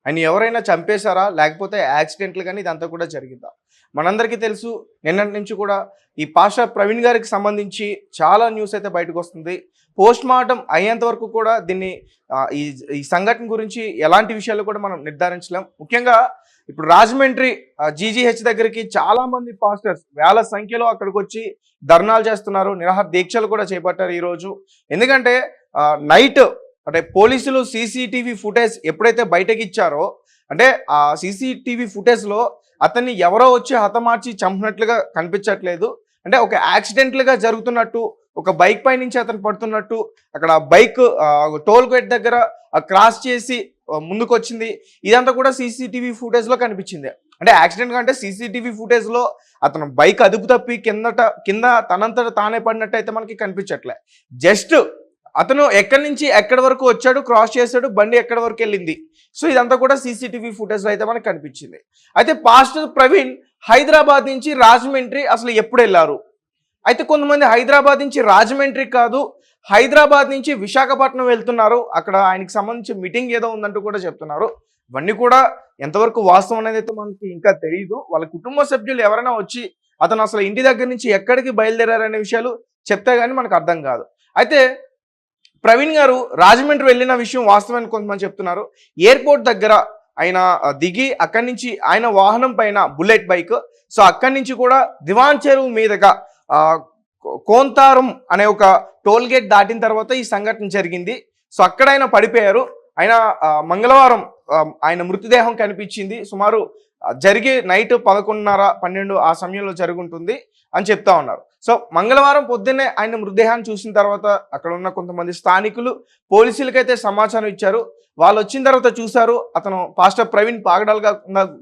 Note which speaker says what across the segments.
Speaker 1: ఆయన ఎవరైనా చంపేశారా లేకపోతే యాక్సిడెంట్లు కానీ ఇదంతా కూడా జరిగిందా? మనందరికీ తెలుసు నిన్నటి నుంచి కూడా ఈ పాషా ప్రవీణ్ గారికి సంబంధించి చాలా న్యూస్ అయితే బయటకు వస్తుంది. పోస్ట్ మార్టం అయ్యేంత వరకు కూడా దీన్ని ఈ ఈ సంఘటన గురించి ఎలాంటి విషయాలు కూడా మనం నిర్ధారించలేం. ముఖ్యంగా ఇప్పుడు రాజమండ్రి జీజీహెచ్ దగ్గరికి చాలా మంది పాస్టర్స్ వేల సంఖ్యలో అక్కడికి వచ్చి ధర్నాలు చేస్తున్నారు, నిరాహార దీక్షలు కూడా చేపట్టారు ఈరోజు. ఎందుకంటే నైట్ అంటే పోలీసులు సీసీటీవీ ఫుటేజ్ ఎప్పుడైతే బయటకి ఇచ్చారో అంటే ఆ సీసీటీవీ ఫుటేజ్లో అతన్ని ఎవరో వచ్చి హతమార్చి చంపినట్లుగా కనిపించట్లేదు. అంటే ఒక యాక్సిడెంట్లుగా జరుగుతున్నట్టు, ఒక బైక్ పై నుంచి అతను పడుతున్నట్టు, అక్కడ బైక్ టోల్ గేట్ దగ్గర క్రాస్ చేసి ముందుకు వచ్చింది. ఇదంతా కూడా సీసీటీవీ ఫుటేజ్లో కనిపించింది. అంటే యాక్సిడెంట్ కంటే సీసీటీవీ ఫుటేజ్లో అతను బైక్ అదుపు తప్పి కింద తనంతట తానే పడినట్టు అయితే మనకి కనిపించట్లే. జస్ట్ అతను ఎక్కడి నుంచి ఎక్కడి వరకు వచ్చాడు, క్రాస్ చేశాడు, బండి ఎక్కడి వరకు వెళ్ళింది. సో ఇదంతా కూడా సీసీటీవీ ఫుటేజ్లో అయితే మనకు కనిపించింది. అయితే పాస్టర్ ప్రవీణ్ హైదరాబాద్ నుంచి రాజమండ్రి అసలు ఎప్పుడు వెళ్ళారు? అయితే కొంతమంది హైదరాబాద్ నుంచి రాజమండ్రి కాదు, హైదరాబాద్ నుంచి విశాఖపట్నం వెళ్తున్నారు, అక్కడ ఆయనకి సంబంధించి మీటింగ్ ఏదో ఉందంటూ కూడా చెప్తున్నారు. ఇవన్నీ కూడా ఎంతవరకు వాస్తవం అనేది అయితే మనకి ఇంకా తెలియదు. వాళ్ళ కుటుంబ సభ్యులు ఎవరైనా వచ్చి అతను అసలు ఇంటి దగ్గర నుంచి ఎక్కడికి బయలుదేరారనే విషయాలు చెప్తే కానీ మనకు అర్థం కాదు. అయితే ప్రవీణ్ గారు రాజమండ్రి వెళ్ళిన విషయం వాస్తవానికి కొంతమంది చెప్తున్నారు. ఎయిర్పోర్ట్ దగ్గర ఆయన దిగి అక్కడి నుంచి ఆయన వాహనం పైన బుల్లెట్ బైక్, సో అక్కడి నుంచి కూడా దివాన్ చెరువు మీదుగా కోంతారం అనే ఒక టోల్ గేట్ దాటిన తర్వాత ఈ సంఘటన జరిగింది. సో అక్కడ ఆయన పడిపోయారు. ఆయన మంగళవారం ఆయన మృతదేహం కనిపించింది. సుమారు జరిగే నైట్ 11:30-12 ఆ సమయంలో జరుగుంటుంది అని చెప్తా ఉన్నారు. సో మంగళవారం పొద్దున్నే ఆయన మృతదేహాన్ని చూసిన తర్వాత అక్కడ ఉన్న కొంతమంది స్థానికులు పోలీసులకైతే సమాచారం ఇచ్చారు. వాళ్ళు వచ్చిన తర్వాత చూశారు, అతను పాస్టర్ ప్రవీణ్ పాగడాలుగా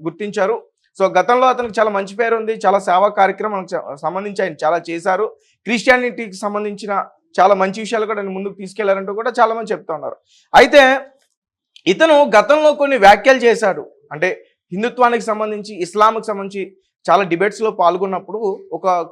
Speaker 1: గుర్తించారు. సో గతంలో అతనికి చాలా మంచి పేరు ఉంది, చాలా సేవా కార్యక్రమాలకు సంబంధించి ఆయన చాలా చేశారు. క్రిస్టియానిటీకి సంబంధించిన చాలా మంచి విషయాలు కూడా ఆయన ముందుకు తీసుకెళ్లారంటూ కూడా చాలా మంది చెప్తా ఉన్నారు. అయితే ఇతను గతంలో కొన్ని వ్యాఖ్యలు చేశాడు. అంటే హిందుత్వానికి సంబంధించి, ఇస్లాంకి సంబంధించి చాలా డిబేట్స్లో పాల్గొన్నప్పుడు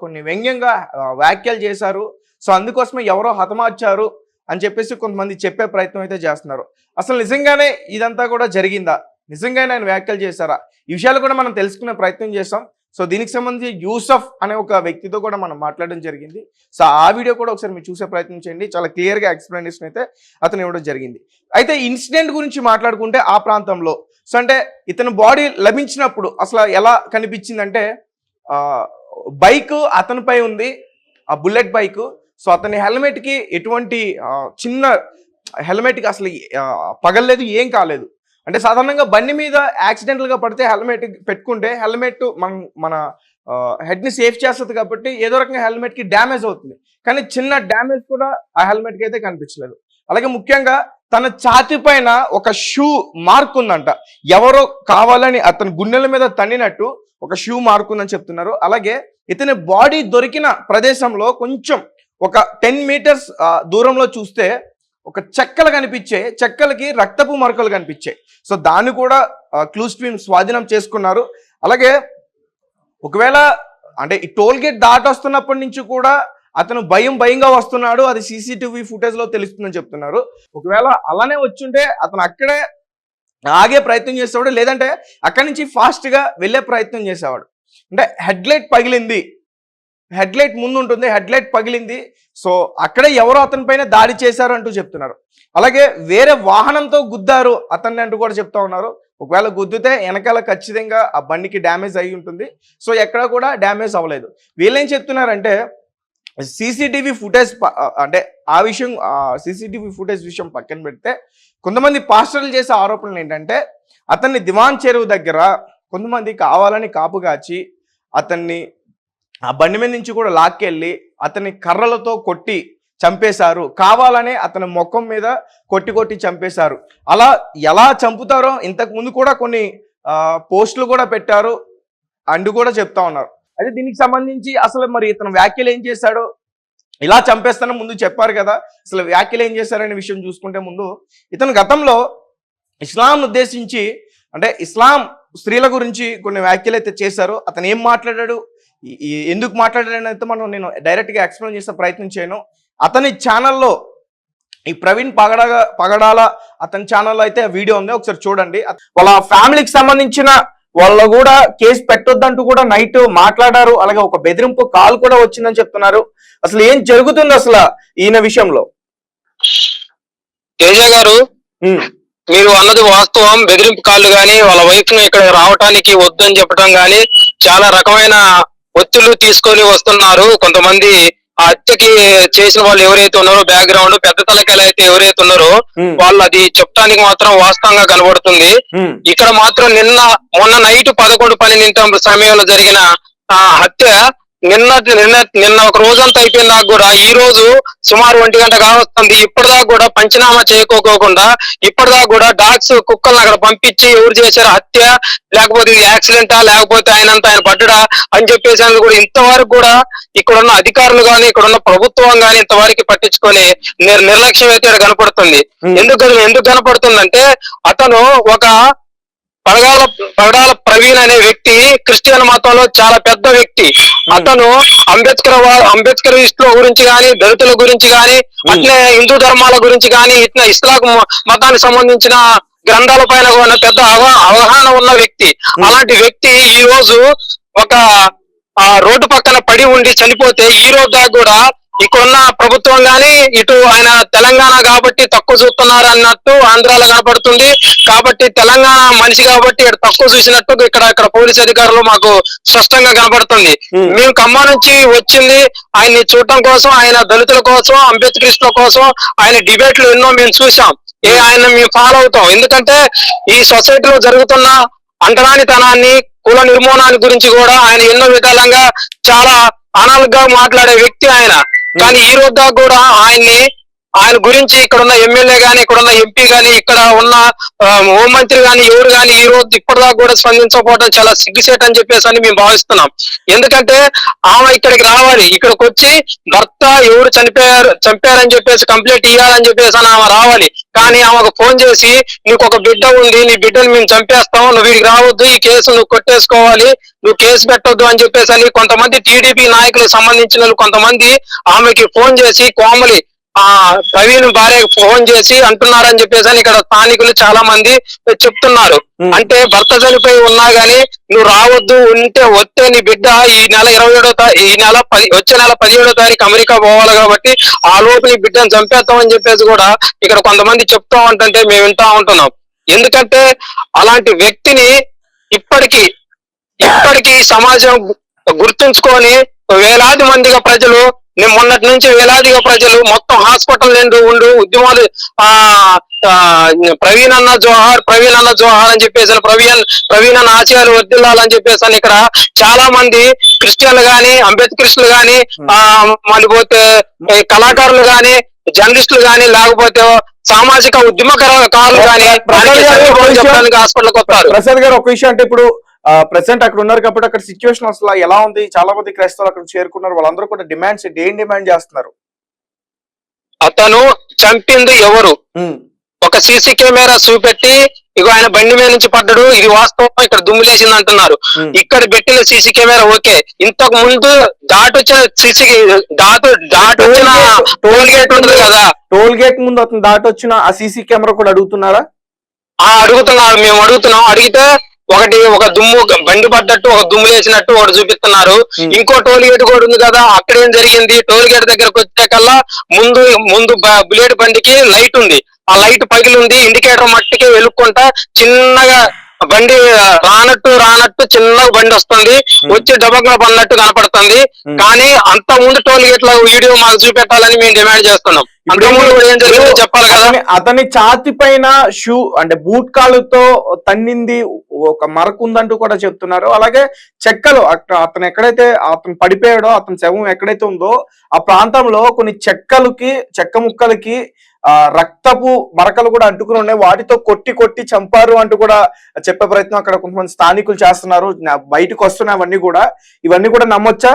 Speaker 1: కొన్ని వ్యంగ్యంగా వ్యాఖ్యలు చేశారు. సో అందుకోసమే ఎవరో హతమార్చారు అని చెప్పేసి కొంతమంది చెప్పే ప్రయత్నం అయితే చేస్తున్నారు. అసలు నిజంగానే ఇదంతా కూడా జరిగిందా? నిజంగానే ఆయన వ్యాఖ్యలు చేశారా? ఈ విషయాలు కూడా మనం తెలుసుకునే ప్రయత్నం చేస్తాం. సో దీనికి సంబంధించి యూసఫ్ అనే ఒక వ్యక్తితో కూడా మనం మాట్లాడడం జరిగింది. సో ఆ వీడియో కూడా ఒకసారి మీరు చూసే ప్రయత్నం చేయండి. చాలా క్లియర్గా ఎక్స్ప్లెనేషన్ అయితే అతను ఇవ్వడం జరిగింది. అయితే ఇన్సిడెంట్ గురించి మాట్లాడుకుంటే ఆ ప్రాంతంలో సో అంటే ఇతను బాడీ లభించినప్పుడు అసలు ఎలా కనిపించిందంటే బైక్ అతనిపై ఉంది, ఆ బుల్లెట్ బైక్. సో అతని హెల్మెట్కి ఎటువంటి చిన్న హెల్మెట్కి అసలు పగలలేదు, ఏం కాలేదు. అంటే సాధారణంగా బండి మీద యాక్సిడెంటల్గా పడితే హెల్మెట్ పెట్టుకుంటే హెల్మెట్ మన హెడ్ని సేఫ్ చేస్తుంది కాబట్టి ఏదో రకంగా హెల్మెట్కి డ్యామేజ్ అవుతుంది. కానీ చిన్న డ్యామేజ్ కూడా ఆ హెల్మెట్కి అయితే కనిపించలేదు. అలాగే ముఖ్యంగా తన ఛాతి పైన ఒక షూ మార్క్ ఉందంట. ఎవరో కావాలని అతని గుండెల మీద తన్నినట్టు ఒక షూ మార్క్ ఉందని చెప్తున్నారు. అలాగే ఇతని బాడీ దొరికిన ప్రదేశంలో కొంచెం ఒక 10 మీటర్స్ దూరంలో చూస్తే ఒక చెక్కలు కనిపించాయి, చెక్కలకి రక్తపు మరకలు కనిపించాయి. సో దాన్ని కూడా క్లూస్ టీమ్ స్వాధీనం చేసుకున్నారు. అలాగే ఒకవేళ అంటే ఈ టోల్ గేట్ దాటొస్తున్నప్పటి నుంచి కూడా అతను భయంగా వస్తున్నాడు, అది సీసీటీవీ ఫుటేజ్లో తెలుస్తుందని చెప్తున్నారు. ఒకవేళ అలానే వచ్చుంటే అతను అక్కడే ఆగే ప్రయత్నం చేసేవాడు, లేదంటే అక్కడి నుంచి ఫాస్ట్గా వెళ్ళే ప్రయత్నం చేసేవాడు. అంటే హెడ్లైట్ పగిలింది, హెడ్లైట్ ముందు ఉంటుంది, హెడ్లైట్ పగిలింది. సో అక్కడే ఎవరో అతని పైన దాడి చేశారు అంటూ చెప్తున్నారు. అలాగే వేరే వాహనంతో గుద్దారు అతన్ని అంటూ కూడా చెప్తా ఉన్నారు. ఒకవేళ గుద్దితే వెనకాల ఖచ్చితంగా ఆ బండికి డ్యామేజ్ అయి ఉంటుంది. సో ఎక్కడ కూడా డ్యామేజ్ అవ్వలేదు. వీళ్ళేం చెప్తున్నారంటే సీసీటీవీ ఫుటేజ్ అంటే ఆ విషయం సీసీటీవీ ఫుటేజ్ విషయం పక్కన పెడితే కొంతమంది పాస్టర్లు చేసే ఆరోపణలు ఏంటంటే అతన్ని దివాన్ చెరువు దగ్గర కొంతమంది కావాలని కాపుగాచి అతన్ని ఆ బండి మీద నుంచి కూడా లాక్కెళ్ళి అతన్ని కర్రలతో కొట్టి చంపేశారు, కావాలనే అతని ముఖం మీద కొట్టి చంపేశారు. అలా ఎలా చంపుతారో ఇంతకు ముందు కూడా కొన్ని పోస్టులు కూడా పెట్టారు అంటూ కూడా చెప్తా ఉన్నారు. అయితే దీనికి సంబంధించి అసలు మరి ఇతను వ్యాఖ్యలు ఏం చేశాడో, ఇలా చంపేస్తానని ముందు చెప్పారు కదా, అసలు వ్యాఖ్యలు ఏం చేశారనే విషయం చూసుకుంటే ముందు ఇతను గతంలో ఇస్లాం ఉద్దేశించి అంటే ఇస్లాం స్త్రీల గురించి కొన్ని వ్యాఖ్యలు అయితే చేశారు. అతను ఏం మాట్లాడాడు, ఎందుకు మాట్లాడాడని అయితే నేను డైరెక్ట్గా ఎక్స్ప్లెయిన్ చేసే ప్రయత్నం చేయను. అతని ఛానల్లో ఈ ప్రవీణ్ పగడాల అతని ఛానల్లో అయితే వీడియో ఉంది, ఒకసారి చూడండి. వాళ్ళ ఫ్యామిలీకి సంబంధించిన వాళ్ళు కూడా కేసు పెట్టొద్దంటూ కూడా నైట్ మాట్లాడారు. అలాగే ఒక బెదిరింపు కాల్ కూడా వచ్చిందని చెప్తున్నారు. అసలు ఏం జరుగుతుంది అసలు ఈయన విషయంలో?
Speaker 2: తేజ గారు, మీరు అన్నది వాస్తవం. బెదిరింపు కాళ్ళు గాని వాళ్ళ వైఫ్ ను ఇక్కడ రావటానికి వద్దని చెప్పడం గాని చాలా రకమైన ఒత్తిళ్లు తీసుకొని వస్తున్నారు. కొంతమంది ఆ హత్యకి చేసిన వాళ్ళు ఎవరైతే ఉన్నారో బ్యాక్గ్రౌండ్ పెద్ద తలకాయలు అయితే ఎవరైతే ఉన్నారో వాళ్ళు అది చెప్పడానికి మాత్రం వాస్తవంగా కనబడుతుంది. ఇక్కడ మాత్రం మొన్న నైట్ 11:12 సమయంలో జరిగిన హత్య నిన్న ఒక రోజంతా అయిపోయింది. నాకు కూడా ఈ రోజు సుమారు 1 గంట కావస్తుంది. ఇప్పటిదాకా కూడా పంచనామా చేయకోకుండా ఇప్పటిదాకా కూడా డాగ్స్ కుక్కలను అక్కడ పంపించి ఎవరు చేశారు హత్య, లేకపోతే ఇది యాక్సిడెంటా, లేకపోతే ఆయన పడ్డా అని చెప్పేసి కూడా ఇంతవరకు కూడా ఇక్కడున్న అధికారులు గాని ఇక్కడున్న ప్రభుత్వం గాని ఇంతవరకు పట్టించుకొని నిర్లక్ష్యం అయితే కనపడుతుంది. ఎందుకు కనపడుతుందంటే అతను ఒక పగడాల ప్రవీణ్ అనే వ్యక్తి క్రిస్టియన్ మతంలో చాలా పెద్ద వ్యక్తి. అతను అంబేద్కరిస్టుల గురించి గాని, దళితుల గురించి గాని, అట్లే హిందూ ధర్మాల గురించి గాని, ఇట్లా ఇస్లాం మతానికి సంబంధించిన గ్రంథాల పైన ఉన్న పెద్ద అవగాహన ఉన్న వ్యక్తి. అలాంటి వ్యక్తి ఈ రోజు ఒక రోడ్డు పక్కన పడి ఉండి చనిపోతే ఈ రోజు దాకా కూడా ఇక్కడున్న ప్రభుత్వం గాని ఇటు ఆయన తెలంగాణ కాబట్టి తక్కువ చూస్తున్నారు అన్నట్టు ఆంధ్రాలో కనపడుతుంది. కాబట్టి తెలంగాణ మనిషి కాబట్టి ఇక్కడ తక్కువ చూసినట్టు ఇక్కడ పోలీస్ అధికారులు మాకు స్పష్టంగా కనపడుతుంది. మేము ఖమ్మం నుంచి వచ్చింది ఆయన్ని చూడటం కోసం, ఆయన దళితుల కోసం, అంబేద్కరిస్టుల కోసం ఆయన డిబేట్లు ఎన్నో మేము చూసాం. ఆయన మేము ఫాలో అవుతాం. ఎందుకంటే ఈ సొసైటీలో జరుగుతున్న అంటరానితనాన్ని, కుల నిర్మూలనాన్ని గురించి కూడా ఆయన ఎన్నో విధాలుగా చాలా అనాలుగా మాట్లాడే వ్యక్తి ఆయన. కానీ ఈ రోజు దాకా కూడా ఆయన గురించి ఇక్కడున్న ఎమ్మెల్యే గాని, ఇక్కడున్న ఎంపీ గాని, ఇక్కడ ఉన్న హోంమంత్రి గాని ఎవరు గాని ఈ రోజు ఇప్పటిదాకా కూడా స్పందించకపోవడం చాలా సిగ్గుసేట్ అని చెప్పేసి అని మేము భావిస్తున్నాం. ఎందుకంటే ఆమె ఇక్కడికి రావాలి, ఇక్కడికి వచ్చి భర్త ఎవరు చంపారని చెప్పేసి కంప్లైంట్ ఇవ్వాలని చెప్పేసి అని ఆమె రావాలి. కానీ ఆమెకు ఫోన్ చేసి నీకు ఒక బిడ్డ ఉంది, నీ బిడ్డను మేము చంపేస్తాం, నువ్వు వీడికి రావద్దు, ఈ కేసు నువ్వు కొట్టేసుకోవాలి, నువ్వు కేసు పెట్టొద్దు అని చెప్పేసి అని కొంతమంది టీడీపీ నాయకులకు సంబంధించిన కొంతమంది ఆమెకి ఫోన్ చేసి కోమలి ప్రవీణ్ భార్యకు ఫోన్ చేసి అంటున్నారని చెప్పేసి అని ఇక్కడ స్థానికులు చాలా మంది చెప్తున్నారు. అంటే భర్త చనిపోయి ఉన్నా గానీ నువ్వు రావద్దు, వస్తే నీ బిడ్డ వచ్చే నెల 17వ తారీఖు అమెరికా పోవాలి కాబట్టి ఆ లోపు నీ బిడ్డను చంపేస్తామని చెప్పేసి కూడా ఇక్కడ కొంతమంది చెప్తా ఉంటుంటే మేము వింటా ఉంటున్నాం. ఎందుకంటే అలాంటి వ్యక్తిని ఇప్పటికీ సమాజం గుర్తుంచుకొని వేలాది మందిగా ప్రజలు మొన్నటి నుంచి వేలాదిగా ప్రజలు మొత్తం హాస్పిటల్ నిండు ఉద్యమాలు ప్రవీణ్ అన్న జోహార్ అని చెప్పేసి ప్రవీణ్ అన్న ఆశయాలు వర్దిల్లాలని చెప్పేసి అని ఇక్కడ చాలా మంది క్రిస్టియన్లు గాని, అంబేద్కరిస్టులు గాని, మళ్ళీపోతే కళాకారులు గాని, జర్నలిస్టులు గాని, లేకపోతే సామాజిక ఉద్యమకారులు గాని హాస్పిటల్కి వస్తారు.
Speaker 1: ప్రసాద్ గారు, ఒక విషయం అంటే ఇప్పుడు ప్రెసెంట్ అక్కడ ఉన్నారు కాబట్టి అక్కడ సిచ్యువేషన్ అసలు ఎలా ఉంది? చాలా మంది క్రైస్తవులు అక్కడ చేరుకున్నారు, వాళ్ళందరూ కూడా డిమాండ్స్ ఏం డిమాండ్ చేస్తున్నారు?
Speaker 2: అతను చంపింది ఎవరు? ఒక సీసీ కెమెరా చూపెట్టి ఇగో ఆయన బండి మీద నుంచి పడ్డాడు, ఇది వాస్తవం, ఇక్కడ దుమ్ములేసింది అంటున్నారు. ఇక్కడ పెట్టిన సీసీ కెమెరా ఓకే, ఇంతకు ముందు దాటొచ్చిన టోల్ గేట్ ఉంది కదా,
Speaker 1: టోల్ గేట్ ముందు అతను దాటొచ్చిన ఆ సీసీ కెమెరా కూడా అడుగుతున్నారా?
Speaker 2: అడుగుతున్నారు, మేము అడుగుతున్నాం. అడిగితే ఒక దుమ్ము బండి పడ్డట్టు, ఒక దుమ్ము వేసినట్టు ఒకటి చూపిస్తున్నారు. ఇంకో టోల్ గేట్ కూడా ఉంది కదా, అక్కడేం జరిగింది? టోల్ గేట్ దగ్గరకు వచ్చాకల్లా ముందు బుల్లెట్ బండికి లైట్ ఉంది, ఆ లైట్ పగిలి ఉంది, ఇండికేటర్ మట్టికి వెలుక్కుంటా చిన్నగా బండి రానట్టు చిన్నగా బండి వస్తుంది, వచ్చి డబ్బగా పడినట్టు కనపడుతుంది. కానీ అంత ముందు టోల్ గేట్ లో వీడియో మాకు చూపెట్టాలని మేము డిమాండ్ చేస్తున్నాం. ఏం జరిగిందో చెప్పాలి కదా.
Speaker 1: అతని ఛాతి పైన షూ అంటే బూట్ కాలుతో తన్నింది, ఒక మరకు ఉందంటూ కూడా చెప్తున్నారు. అలాగే చెక్కలు అతను ఎక్కడైతే అతను పడిపోయాడో, అతని శవం ఎక్కడైతే ఉందో ఆ ప్రాంతంలో కొన్ని చెక్క ముక్కలకి రక్తపు మరకలు కూడా అంటుకుని ఉన్నాయి, వాటితో కొట్టి చంపారు అంటూ కూడా చెప్పే ప్రయత్నం అక్కడ కొంతమంది స్థానికులు చేస్తున్నారు. బయటకు వస్తున్నాయి ఇవన్నీ కూడా నమ్మొచ్చా?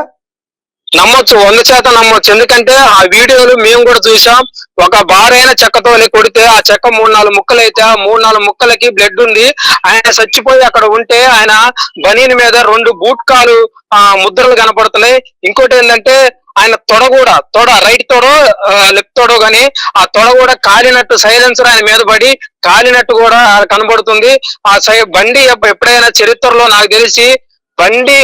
Speaker 2: నమ్మొచ్చు, 100% నమ్మొచ్చు. ఎందుకంటే ఆ వీడియోలు మేము కూడా చూసాం. ఒక బారైన చెక్కతో కొడితే ఆ చెక్క 3-4 ముక్కలు అయితే ఆ 3-4 ముక్కలకి బ్లడ్ ఉంది. ఆయన చచ్చిపోయి అక్కడ ఉంటే ఆయన బనీన్ మీద 2 బూట్ కాలు ముద్రలు కనపడుతున్నాయి. ఇంకోటి ఏంటంటే ఆయన తొడ రైట్ తొడో లెఫ్ట్ తొడో గాని ఆ తొడ కూడా కాలినట్టు సైలెన్సర్ ఆయన మీద పడి కాలినట్టు కూడా కనబడుతుంది. ఆ బండి ఎప్పుడైనా చరిత్రలో నాకు తెలిసి బండి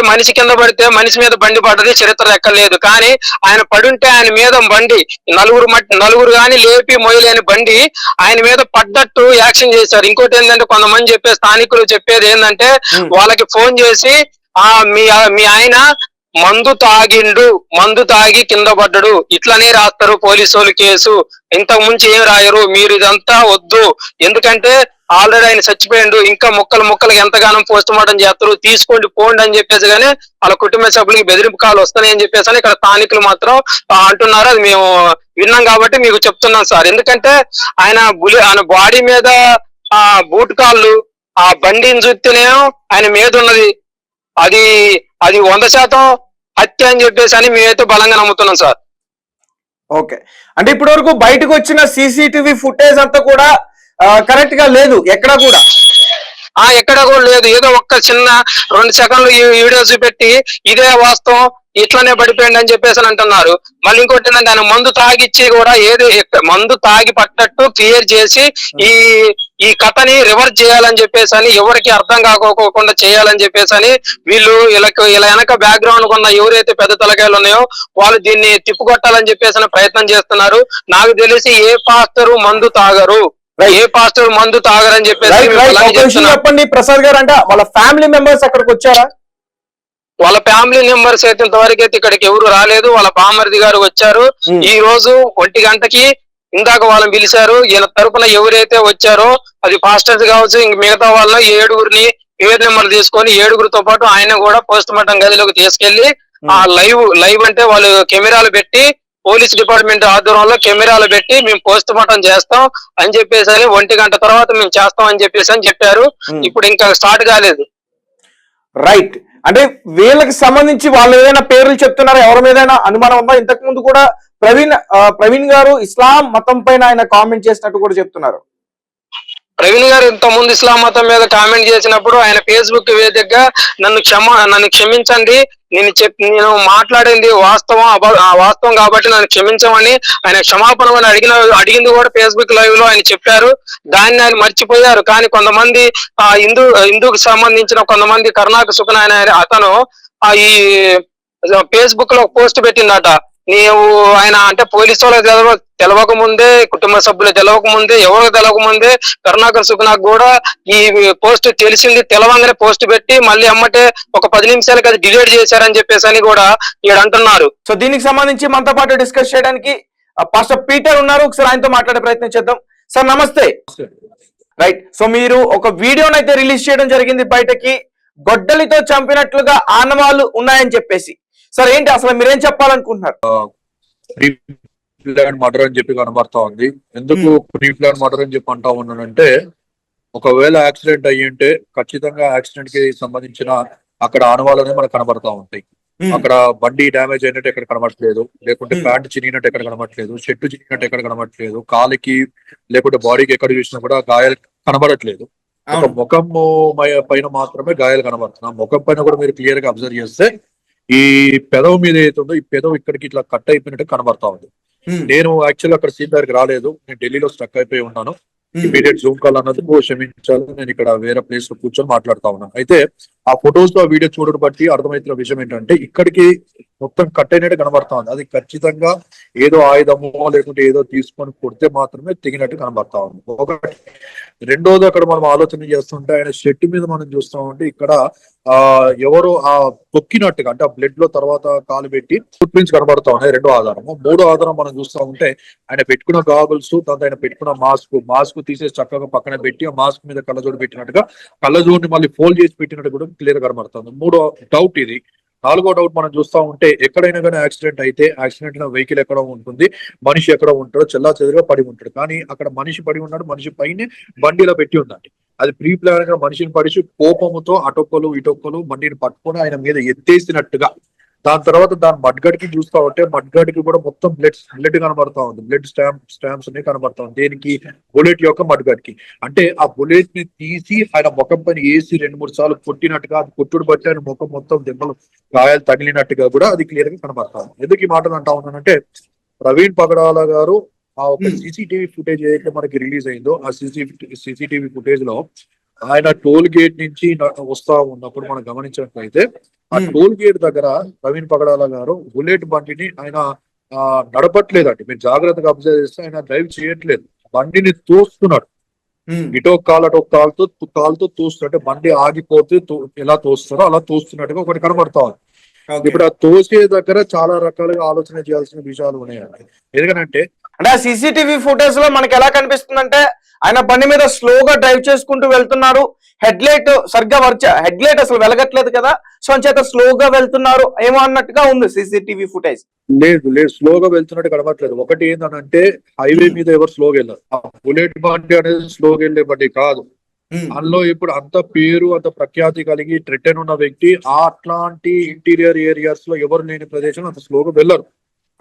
Speaker 2: మనిషి కింద పడితే మనిషి మీద బండి పడ్డది చరిత్ర ఎక్కలేదు. కానీ ఆయన పడుంటే ఆయన మీద బండి నలుగురు గాని లేపి మొయ్యలేని బండి ఆయన మీద పడ్డట్టు యాక్షన్ చేశారు. ఇంకోటి ఏంటంటే కొంతమంది స్థానికులు చెప్పేది ఏంటంటే వాళ్ళకి ఫోన్ చేసి మీ ఆయన మందు తాగి కింద పడ్డాడు ఇట్లనే రాస్తారు పోలీసు వాళ్ళు కేసు, ఇంతకు ముందు ఏం రాయరు, మీరు ఇదంతా వద్దు, ఎందుకంటే ఆల్రెడీ ఆయన చచ్చిపోయిండు, ఇంకా ముక్కలు ఎంతగానో పోస్ట్ మార్టం చేస్తారు, తీసుకోండి పోండి అని చెప్పేసి కానీ వాళ్ళ కుటుంబ సభ్యులకి బెదిరింపు కాలు వస్తాయి అని చెప్పేసి ఇక్కడ స్థానికులు మాత్రం అంటున్నారు. అది మేము విన్నాం కాబట్టి మీకు చెప్తున్నాం సార్. ఎందుకంటే ఆయన బాడీ మీద ఆ బూట్ కాళ్ళు ఆ బండిని చూస్తేనేమో ఆయన మీద ఉన్నది అది 100% హత్య అని చెప్పేసి అని మేమైతే బలంగా నమ్ముతున్నాం సార్.
Speaker 1: ఓకే, అంటే ఇప్పటి వరకు బయటకు వచ్చిన సీసీటీవీ ఫుటేజ్ అంతా కూడా కరెక్ట్ గా లేదు, ఎక్కడ కూడా
Speaker 2: లేదు. ఏదో ఒక్క చిన్న 2 సెకండ్లు ఈ వీడియో చూపెట్టి ఇదే వాస్తవం ఇట్లానే పడిపోయింది అని చెప్పేసి అంటున్నారు. మళ్ళీ ఇంకోటి ఏంటంటే ఆయన మందు తాగిచ్చి కూడా మందు తాగి పట్టట్టు క్లియర్ చేసి ఈ కథని రివర్స్ చేయాలని చెప్పేసి అని ఎవరికి అర్థం కాకోకుండా చేయాలని చెప్పేసి అని వీళ్ళు ఇలా వెనక బ్యాక్గ్రౌండ్ ఉన్న ఎవరైతే పెద్ద తలకాయలు ఉన్నాయో వాళ్ళు దీన్ని తిప్పుకొట్టాలని చెప్పేసి ప్రయత్నం చేస్తున్నారు. నాకు తెలిసి ఏ పాస్టరు మందు తాగరు అని చెప్పేసి
Speaker 1: చెప్పండి ప్రసాద్ గారు. అంటే వాళ్ళ ఫ్యామిలీ మెంబర్స్ అక్కడికి వచ్చారా?
Speaker 2: వాళ్ళ ఫ్యామిలీ మెంబర్స్ అయితే ఇంతవరకు అయితే ఇక్కడికి ఎవరు రాలేదు. వాళ్ళ బామ్మర్ది గారు వచ్చారు ఈ రోజు 1 గంటకి, ఇందాక వాళ్ళని పిలిచారు. ఈయన తరపున ఎవరైతే వచ్చారో అది పాస్టర్స్ కావచ్చు, ఇంక మిగతా వాళ్ళ 7గురిని పేరు నెంబర్ తీసుకొని 7గురితో పాటు ఆయన కూడా పోస్ట్ మార్టం గదిలోకి తీసుకెళ్లి ఆ లైవ్ అంటే వాళ్ళు కెమెరాలు పెట్టి పోలీస్ డిపార్ట్మెంట్ ఆధ్వర్యంలో కెమెరాలు పెట్టి మేము పోస్ట్ మార్టం చేస్తాం అని చెప్పేసి 1 గంట తర్వాత మేము చేస్తాం అని చెప్పారు. ఇప్పుడు ఇంకా స్టార్ట్ కాలేదు.
Speaker 1: రైట్, అంటే వీళ్ళకి సంబంధించి వాళ్ళు ఏదైనా పేర్లు చెప్తున్నారా? ఎవరి మీద అనుమానం ఉందా? ఇంతకు ముందు కూడా ప్రవీణ్ గారు ఇస్లాం మతం పైన ఆయన కామెంట్ చేసినట్టు కూడా చెప్తున్నారు.
Speaker 2: ప్రవీణ్ గారు ఇంత ముందు ఇస్లాం మతం మీద కామెంట్ చేసినప్పుడు ఆయన ఫేస్బుక్ వేదికగా నన్ను క్షమించండి, నేను మాట్లాడింది వాస్తవం కాబట్టి నన్ను క్షమించమని ఆయన క్షమాపణ అడిగింది కూడా ఫేస్బుక్ లైవ్ లో ఆయన చెప్పారు. దాన్ని ఆయన మర్చిపోయారు. కానీ కొంతమంది హిందూకి సంబంధించిన కొంతమంది కర్ణాటక సుఖనాయన అతను ఈ ఫేస్బుక్ లో పోస్ట్ పెట్టిందట. ఆయన అంటే పోలీసు వాళ్ళకి తెలవక ముందే, కుటుంబ సభ్యులు తెలవక ముందే, ఎవరికి తెలవక ముందే కరుణాకర్ సుఖనాకు కూడా ఈ పోస్ట్ తెలిసింది, తెలవంగానే పోస్ట్ పెట్టి మళ్ళీ అమ్మటే ఒక 10 నిమిషాలకి అది డిలీట్ చేశారని చెప్పేసి అని కూడా ఈడ అంటున్నారు.
Speaker 1: సో దీనికి సంబంధించి మనతో పాటు డిస్కస్ చేయడానికి పాస్టర్ పీటర్ ఉన్నారు. ఒకసారి ఆయనతో మాట్లాడే ప్రయత్నం చేద్దాం. సార్ నమస్తే. రైట్, సో మీరు ఒక వీడియోని అయితే రిలీజ్ చేయడం జరిగింది బయటకి, గొడ్డలితో చంపినట్లుగా ఆనవాళ్లు ఉన్నాయని చెప్పేసి. సార్ ఏంటి అసలు మీరేం చెప్పాలనుకుంటున్నారు?
Speaker 3: ప్రీ ప్లాన్ మర్డర్ అని చెప్పి కనబడతా ఉంది. ఎందుకు ప్రీ ప్లాన్ మర్డర్ అని చెప్పి అంటా ఉన్నానంటే, ఒకవేళ యాక్సిడెంట్ అయ్యి ఉంటే ఖచ్చితంగా యాక్సిడెంట్ కి సంబంధించిన అక్కడ ఆనవాళ్ళనే మనకు కనబడతా ఉంటాయి. అక్కడ బండి డ్యామేజ్ అయినట్టు ఎక్కడ కనబడట్లేదు, లేకుంటే ప్యాంట్ చినిగినట్టు ఎక్కడ కనబడట్లేదు, షర్టు చినిగినట్టు ఎక్కడ కనబడట్లేదు, కాలికి లేకుంటే బాడీకి ఎక్కడ చూసినా కూడా గాయాలు కనబడట్లేదు. ఒక ముఖం పైన మాత్రమే గాయాలు కనబడుతున్నాయి. ముఖం పైన కూడా మీరు క్లియర్ గా అబ్జర్వ్ చేస్తే ఈ పెదవు మీద ఏతుందో ఈ పెదవు ఇక్కడికి ఇట్లా కట్ అయిపోయినట్టు కనబడతా ఉంది. నేను యాక్చువల్ అక్కడ సీన్ దగ్గరికి రాలేదు, నేను ఢిల్లీలో స్టక్ అయిపోయి ఉన్నాను. ఇమీడియట్ జూమ్ కాల్ అన్నది క్షమించాలి, నేను ఇక్కడ వేరే ప్లేస్ లో కూర్చొని మాట్లాడుతా ఉన్నాను. అయితే ఆ ఫొటోస్ లో ఆ వీడియో చూడడం బట్టి అర్థమవుతున్న విషయం ఏంటంటే, ఇక్కడికి మొత్తం కట్ అయినట్టు కనబడతా ఉంది. అది ఖచ్చితంగా ఏదో ఆయుధమో లేకుంటే ఏదో తీసుకొని కొడితే మాత్రమే తెగినట్టు కనబడతా ఉంది. ఒకటి. రెండోది, అక్కడ మనం ఆలోచన చేస్తుంటే ఆయన షర్ట్ మీద మనం చూస్తా ఉంటే ఇక్కడ ఎవరో తొక్కినట్టుగా, అంటే ఆ బ్లడ్ లో తర్వాత కాలు పెట్టి ఫుట్ ప్రింట్స్ కనబడతా ఉన్నాయి. రెండో ఆధారము. మూడో ఆధారం మనం చూస్తా ఉంటే ఆయన పెట్టుకున్న గాగుల్స్, తర్వాత ఆయన పెట్టుకున్న మాస్క్ తీసేసి చక్కగా పక్కన పెట్టి ఆ మాస్క్ మీద కళ్ళజోడు పెట్టినట్టుగా కళ్ళజోడిని మళ్ళీ ఫోల్డ్ చేసి పెట్టినట్టు కూడా క్లియర్ కనబడుతుంది. మూడో డౌట్ ఇది. నాలుగో డౌట్ మనం చూస్తా ఉంటే, ఎక్కడైనా కానీ యాక్సిడెంట్ అయితే యాక్సిడెంట్ వెహికల్ ఎక్కడ ఉంటుంది, మనిషి ఎక్కడ ఉంటాడో చెల్లా చెదురుగా పడి ఉంటాడు. కానీ అక్కడ మనిషి పడి ఉన్నాడు, మనిషి పైన బండిలో పెట్టి ఉందండి. అది ప్రీ ప్లాన్ గా మనిషిని పడిచి కోపముతో అటొక్కలు ఇటొక్కలు బండిని పట్టుకొని ఆయన మీద ఎత్తేసినట్టుగా దాని తర్వాత దాని మడ్గడ్ కి చూస్తా ఉంటే మడ్గడ్ కి కూడా మొత్తం బ్లడ్ కనబడతా ఉంది, బ్లడ్ స్టాంప్స్ అన్ని కనబడతా ఉంది. దేనికి? బుల్లెట్ యొక్క మడ్గడ్ కి. అంటే ఆ బుల్లెట్ ని తీసి ఆయన ముఖం పైన వేసి 2-3 సార్లు కొట్టినట్టుగా, అది కొట్టుడు బట్టి ఆయన ముఖం మొత్తం దెబ్బలు గాయాలు తగిలినట్టుగా కూడా అది క్లియర్ గా కనబడతా ఉంది. ఎందుకు ఈ మాటలు అంటా ఉన్నానంటే, ప్రవీణ్ పగడాల గారు ఆ ఒక సీసీటీవీ ఫుటేజ్ ఏదైతే మనకి రిలీజ్ అయిందో, ఆ సీసీటీవీ ఫుటేజ్ లో ఆయన టోల్ గేట్ నుంచి వస్తా ఉన్నప్పుడు మనం గమనించినట్లయితే, ఆ టోల్ గేట్ దగ్గర ప్రవీణ్ పగడాల గారు బుల్లెట్ బండిని ఆయన నడపట్లేదండి. మీరు జాగ్రత్తగా అబ్జర్వ్ చేస్తే ఆయన డ్రైవ్ చేయట్లేదు, బండిని తోస్తున్నాడు. ఇటో కాలు అటో కాలుతో తోస్తున్నాడు. అంటే బండి ఆగిపోతే ఎలా తోస్తారో అలా తోస్తున్నట్టుగా ఒకటి కనబడతా ఉంది. ఇప్పుడు ఆ తోసే దగ్గర చాలా రకాలుగా ఆలోచన చేయాల్సిన విషయాలు ఉన్నాయండి. ఎందుకంటే
Speaker 1: అంటే ఆ సీసీటీవీ ఫుటేజ్ లో మనకి ఎలా కనిపిస్తుందంటే, ఆయన బండి మీద స్లోగా డ్రైవ్ చేసుకుంటూ వెళ్తున్నారు, హెడ్ లైట్ సరిగ్గా హెడ్ లైట్ అసలు వెలగట్లేదు కదా, సో అంచేత స్లోగా వెళ్తున్నారు ఏమో అన్నట్టుగా ఉంది సీసీటీవీ ఫుటేజ్.
Speaker 3: లేదు స్లోగా వెళ్తున్నట్టు కనబడట్లేదు. ఒకటి ఏంటంటే, హైవే మీద ఎవరు స్లోగా వెళ్ళారు. ఆ బుల్లెట్ బండి అనేది స్లోగా వెళ్ళే బండి కాదు. అందులో ఇప్పుడు అంత పేరు, అంత ప్రఖ్యాతి కలిగి థ్రెటన్ ఉన్న వ్యక్తి అట్లాంటి ఇంటీరియర్ ఏరియాస్ లో ఎవరు లేని ప్రదేశంలో అంత స్లోగా వెళ్ళరు.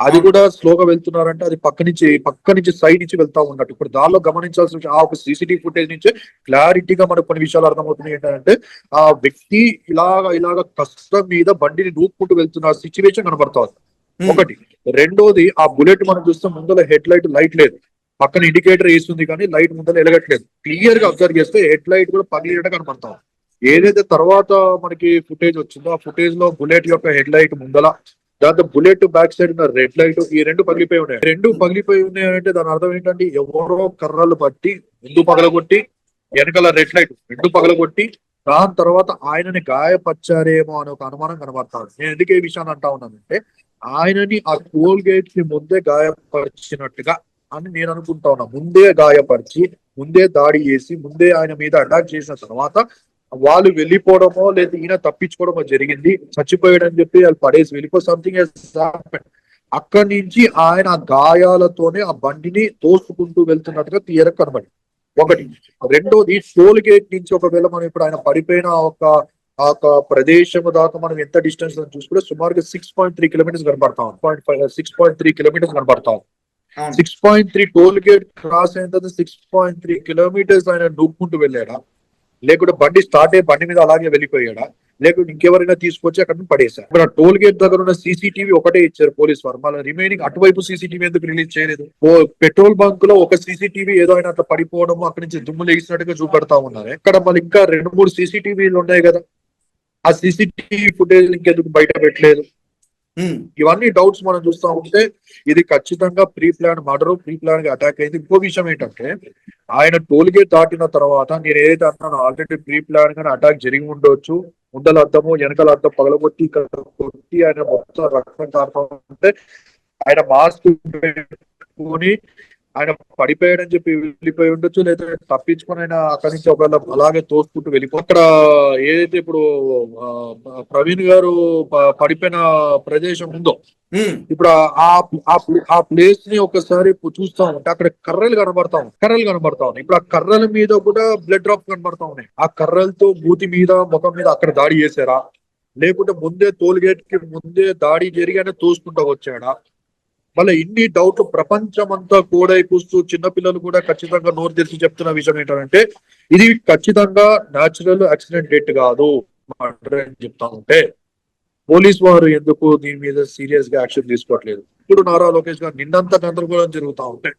Speaker 3: అది కూడా స్లోగా వెళ్తున్నారంటే అది పక్క నుంచి సైడ్ నుంచి వెళ్తా ఉన్నట్టు. ఇప్పుడు దానిలో గమనించాల్సిన ఆ ఒక సీసీటీవీ ఫుటేజ్ నుంచి క్లారిటీగా మనకు కొన్ని విషయాలు అర్థమవుతున్నాయి. ఏంటంటే, ఆ వ్యక్తి ఇలాగ కష్టం మీద బండిని నూపుకుంటూ వెళ్తున్న సిచ్యువేషన్ కనబడుతుంది. ఒకటి. రెండోది, ఆ బుల్లెట్ మనం చూస్తే ముందర హెడ్ లైట్ లేదు, పక్కన ఇండికేటర్ వేస్తుంది కానీ లైట్ ముందర వెలగట్లేదు. క్లియర్ గా అబ్జర్వ్ చేస్తే హెడ్ లైట్ కూడా పగిలినట్టు కనపడతాం. ఏదైతే తర్వాత మనకి ఫుటేజ్ వచ్చిందో, ఆ ఫుటేజ్ లో బుల్లెట్ యొక్క హెడ్ లైట్ ముందల, దాంతో బుల్లెట్ బ్యాక్ సైడ్ ఉన్న రెడ్ లైట్, ఈ రెండు పగిలిపోయి ఉన్నాయి. అంటే దాని అర్థం ఏంటంటే, ఎవరో కర్రలు పట్టి ముందు పగలగొట్టి, వెనకాల రెడ్ లైట్ రెండు పగలగొట్టి, దాని తర్వాత ఆయనని గాయపరిచారేమో అనే ఒక అనుమానం కనబడతాడు. నేను ఎందుకు ఈ విషయాన్ని అంటా ఉన్నానంటే, ఆయనని ఆ టోల్ గేట్ ని ముందే గాయపరిచినట్టుగా అని నేను అనుకుంటా ఉన్నా. ముందే గాయపరిచి, ముందే దాడి చేసి, ముందే ఆయన మీద అటాక్ చేసిన తర్వాత వాళ్ళు వెళ్ళిపోవడమో లేదా ఈయన తప్పించుకోవడమో జరిగింది. చచ్చిపోయాడని చెప్పి వాళ్ళు పడేసి వెళ్ళిపో సంథింగ్. అక్కడి నుంచి ఆయన గాయాలతోనే ఆ బండిని తోసుకుంటూ వెళ్తున్నట్టుగా క్లియర్ కనబడి. ఒకటి. రెండోది, టోల్ గేట్ నుంచి ఒకవేళ మనం ఇప్పుడు ఆయన పడిపోయిన ఒక ప్రదేశం దాకా మనం ఎంత డిస్టెన్స్ చూసుకుంటే సుమారుగా 6.3 కిలోమీటర్స్ కనబడతాం. 6.3 కిలోమీటర్స్ కనబడతాం. 6.3 టోల్ గేట్ క్రాస్ అయిన తర్వాత 6.3 కిలోమీటర్స్ ఆయన నూపుకుంటూ వెళ్ళాడా, లేకుంటే బండి స్టార్ట్ అయ్యి బండి మీద అలాగే వెళ్ళిపోయాడా, లేకుంటే ఇంకెవరైనా తీసుకొచ్చి అక్కడ పడేశారు. ఇప్పుడు ఆ టోల్ గేట్ దగ్గర ఉన్న సీసీటీవీ ఒకటే ఇచ్చారు పోలీస్ వారు, మళ్ళీ రిమైనింగ్ అటువైపు సీసీటీవీ ఎందుకు రిలీజ్ చేయలేదు? పెట్రోల్ బంక్ లో ఒక సీసీటీవీ ఏదో ఆయన అట్లా పడిపోవడం, అక్కడి నుంచి దుమ్ము లేగిసినట్టుగా చూపెడతా ఉన్నారు. ఇక్కడ మళ్ళీ ఇంకా 2-3 సీసీటీవీలు ఉన్నాయి కదా, ఆ సీసీటీవీ ఫుటేజ్ ఇంకెందుకు బయట పెట్టలేదు? ఇవన్నీ డౌట్స్ మనం చూస్తా ఉంటే ఇది ఖచ్చితంగా pre plan murder, pre plan గా అటాక్ అయింది. ఇంకో విషయం ఏంటంటే, ఆయన టోల్ గేట్ దాటిన తర్వాత నేను ఏదైతే అన్నానో ఆల్రెడీ ప్రీ ప్లాన్ గా అటాక్ జరిగి ఉండొచ్చు. ముందల అద్దము వెనకాల అద్దం పగలగొట్టి కొట్టి ఆయన మొత్తం రక్తం కారుతా ఉంటే ఆయన మాస్క్ పెట్టుకుని ఆయన పడిపోయాడని చెప్పి వెళ్ళిపోయి ఉండొచ్చు, లేదా తప్పించుకొని ఆయన అక్కడి నుంచి ఒకవేళ అలాగే తోసుకుంటూ వెళ్ళిపో. అక్కడ ఏదైతే ఇప్పుడు ప్రవీణ్ గారు పడిపోయిన ప్రదేశం ఉందో, ఇప్పుడు ఆ ప్లేస్ ని ఒకసారి చూస్తా ఉంటే అక్కడ కర్రలు కనబడతా ఉన్నాయి. ఇప్పుడు ఆ కర్రల మీద కూడా బ్లడ్ డ్రాప్ కనబడతా ఉన్నాయి. ఆ కర్రలతో మూతి మీద, ముఖం మీద అక్కడ దాడి చేశారా, లేకుంటే ముందే టోల్ గేట్ కి ముందే దాడి జరిగానే తోసుకుంటూ వచ్చాడా? మళ్ళీ ఇన్ని డౌట్లు ప్రపంచం అంతా కూడా కూస్తూ చిన్నపిల్లలు కూడా ఖచ్చితంగా నోరు తెరిచి చెప్తున్న విషయం ఏంటంటే, ఇది ఖచ్చితంగా న్యాచురల్ యాక్సిడెంట్ డెత్ కాదు అని చెప్తా ఉంటే, పోలీస్ వారు ఎందుకు దీని మీద సీరియస్ గా యాక్షన్ తీసుకోవట్లేదు? ఇప్పుడు నారా లోకేష్ గారు నిన్నంతా గందరగోళం జరుగుతా ఉంటే,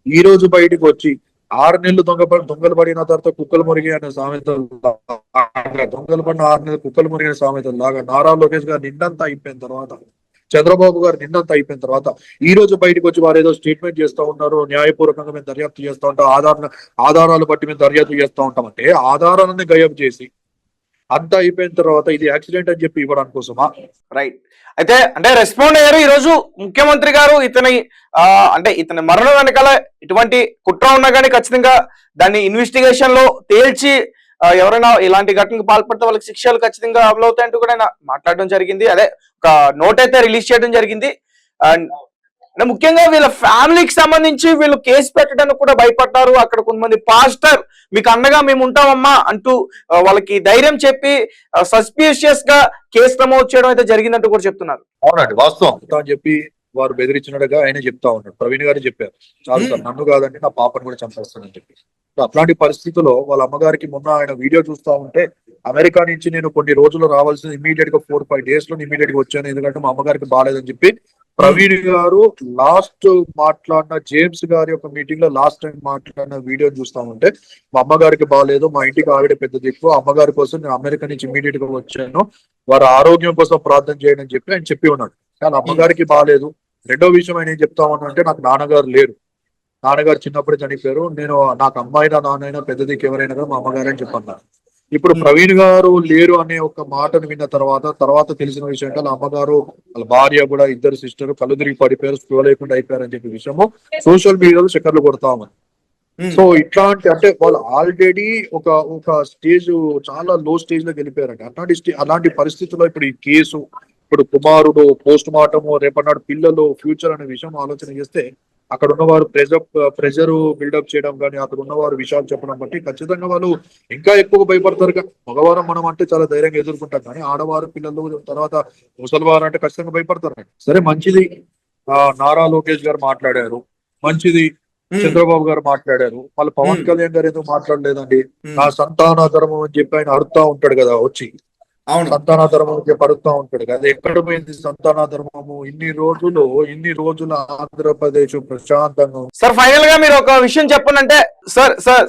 Speaker 3: ఈ రోజు బయటకు వచ్చి 6 నెలలు దొంగలు పడిన తర్వాత కుక్కలు మురిగి అనే సామెత, దొంగలు పడిన 6 నెలలు కుక్కలు మురిగిన సామెత లాగా నారా లోకేష్ గారు నిన్నంతా అయిపోయిన తర్వాత, చంద్రబాబు గారు నిన్నంతా అయిపోయిన తర్వాత ఈ రోజు బయటకు వచ్చి వారు ఏదో స్టేట్మెంట్ చేస్తూ ఉన్నారు, న్యాయపూర్వకంగా మేము దర్యాప్తు చేస్తూ ఉంటాం, ఆధారాలు బట్టి మేము దర్యాప్తు చేస్తూ ఉంటాం అంటే, ఆధారాలను గయం చేసి అంతా అయిపోయిన తర్వాత ఇది యాక్సిడెంట్ అని చెప్పి ఇవ్వడానికి కోసమా?
Speaker 1: రైట్. అయితే అంటే రెస్పాండ్ అయ్యారు ఈ రోజు ముఖ్యమంత్రి గారు. ఇతని మరణం వెనకాల ఇటువంటి కుట్ర ఉన్నా కానీ ఖచ్చితంగా దాన్ని ఇన్వెస్టిగేషన్ లో తేల్చి ఎవరైనా ఇలాంటి ఘటనకు పాల్పడితే వాళ్ళకి శిక్షలు ఖచ్చితంగా అమలు అవుతాయంటూ కూడా ఆయన మాట్లాడడం జరిగింది. అదే ఒక నోట్ అయితే రిలీజ్ చేయడం జరిగింది. అంటే ముఖ్యంగా వీళ్ళ ఫ్యామిలీకి సంబంధించి వీళ్ళు కేసు పెట్టడానికి కూడా భయపడ్డారు. అక్కడ కొంతమంది పాస్టర్ మీకు అండగా మేము ఉంటామమ్మా అంటూ వాళ్ళకి ధైర్యం చెప్పి సస్పిషియస్ గా కేసు నమోదు చేయడం అయితే జరిగిందంటూ కూడా చెప్తున్నారు.
Speaker 3: అవునండి, వాస్తవం అని చెప్పి వారు బెదిరించినట్టుగా ఆయన చెప్తా ఉన్నాడు. ప్రవీణ్ గారు చెప్పారు చాలు సార్, నన్ను కాదండి నా పాపను కూడా చంపేస్తానని చెప్పి. సో అట్లాంటి పరిస్థితుల్లో వాళ్ళ అమ్మగారికి మొన్న ఆయన వీడియో చూస్తా ఉంటే, అమెరికా నుంచి నేను కొన్ని రోజులు రావాల్సింది ఇమీడియట్ గా 4-5 days లో ఇమీడియట్ గా వచ్చాను, ఎందుకంటే మా అమ్మగారికి బాగాలేదని చెప్పి ప్రవీణ్ గారు లాస్ట్ మాట్లాడిన జేమ్స్ గారి యొక్క మీటింగ్ లో లాస్ట్ టైం మాట్లాడిన వీడియో చూస్తా ఉంటే, మా అమ్మగారికి బాగాలేదు, మా ఇంటికి ఆవిడ పెద్ద దిక్కు, అమ్మగారి కోసం నేను అమెరికా నుంచి ఇమీడియట్ గా వచ్చాను, వారి ఆరోగ్యం కోసం ప్రార్థన చేయడం అని చెప్పి ఆయన చెప్పి ఉన్నాడు. కానీ అమ్మగారికి బాగాలేదు. రెండో విషయం ఆయన ఏం చెప్తా ఉన్నాడు అంటే, నాకు నాన్నగారు లేరు, నాన్నగారు చిన్నప్పుడే చనిపోయారు, నేను నాకు అమ్మాయినా నాన్నైనా పెద్ద దిక్కు ఎవరైనా కదా మా అమ్మగారు అని చెప్పన్నారు. ఇప్పుడు ప్రవీణ్ గారు లేరు అనే ఒక మాటను విన్న తర్వాత తెలిసిన విషయం అంటే, వాళ్ళ అమ్మగారు వాళ్ళ భార్య కూడా ఇద్దరు సిస్టర్ కళ్ళు తిరిగి పడిపోయారు, స్పృహ లేకుండా అయిపోయారు అని చెప్పే విషయము సోషల్ మీడియాలో చక్కర్లు కొడతా ఉంది. సో ఇట్లాంటి అంటే వాళ్ళు ఆల్రెడీ ఒక స్టేజ్ చాలా లో స్టేజ్ లోకి వెళ్ళిపోయారండి. అలాంటి పరిస్థితుల్లో ఇప్పుడు ఈ కేసు, ఇప్పుడు కుమారుడు పోస్ట్ మార్టము, రేపన్నాడు పిల్లలు ఫ్యూచర్ అనే విషయం ఆలోచన చేస్తే, అక్కడ ఉన్నవారు ప్రెజర్ బిల్డప్ చేయడం కానీ, అక్కడ ఉన్నవారు విషయాలు చెప్పడం బట్టి ఖచ్చితంగా వాళ్ళు ఇంకా ఎక్కువ భయపడతారు. మగవారం మనం అంటే చాలా ధైర్యంగా ఎదుర్కొంటాం, కానీ ఆడవారు పిల్లలు తర్వాత ముసలివారు అంటే ఖచ్చితంగా భయపడతారు. సరే మంచిది, నారా లోకేష్ గారు మాట్లాడారు, మంచిది, చంద్రబాబు గారు మాట్లాడారు, మళ్ళీ పవన్ కళ్యాణ్ గారు ఎందుకు మాట్లాడలేదండి? నా సంతాన ధర్మం అని చెప్పి ఆయన అడుగుతా ఉంటాడు కదా, వచ్చి సంతాన ధర్మం అని చెప్పి అడుగుతా ఉంటాడు కదా, ఎక్కడ పోయింది సంతాన ధర్మము? ఇన్ని రోజులు ఆంధ్రప్రదేశ్ ప్రశాంతంగా ఉంది.
Speaker 1: సార్ ఫైనల్ గా మీరు ఒక విషయం చెప్పండి. అంటే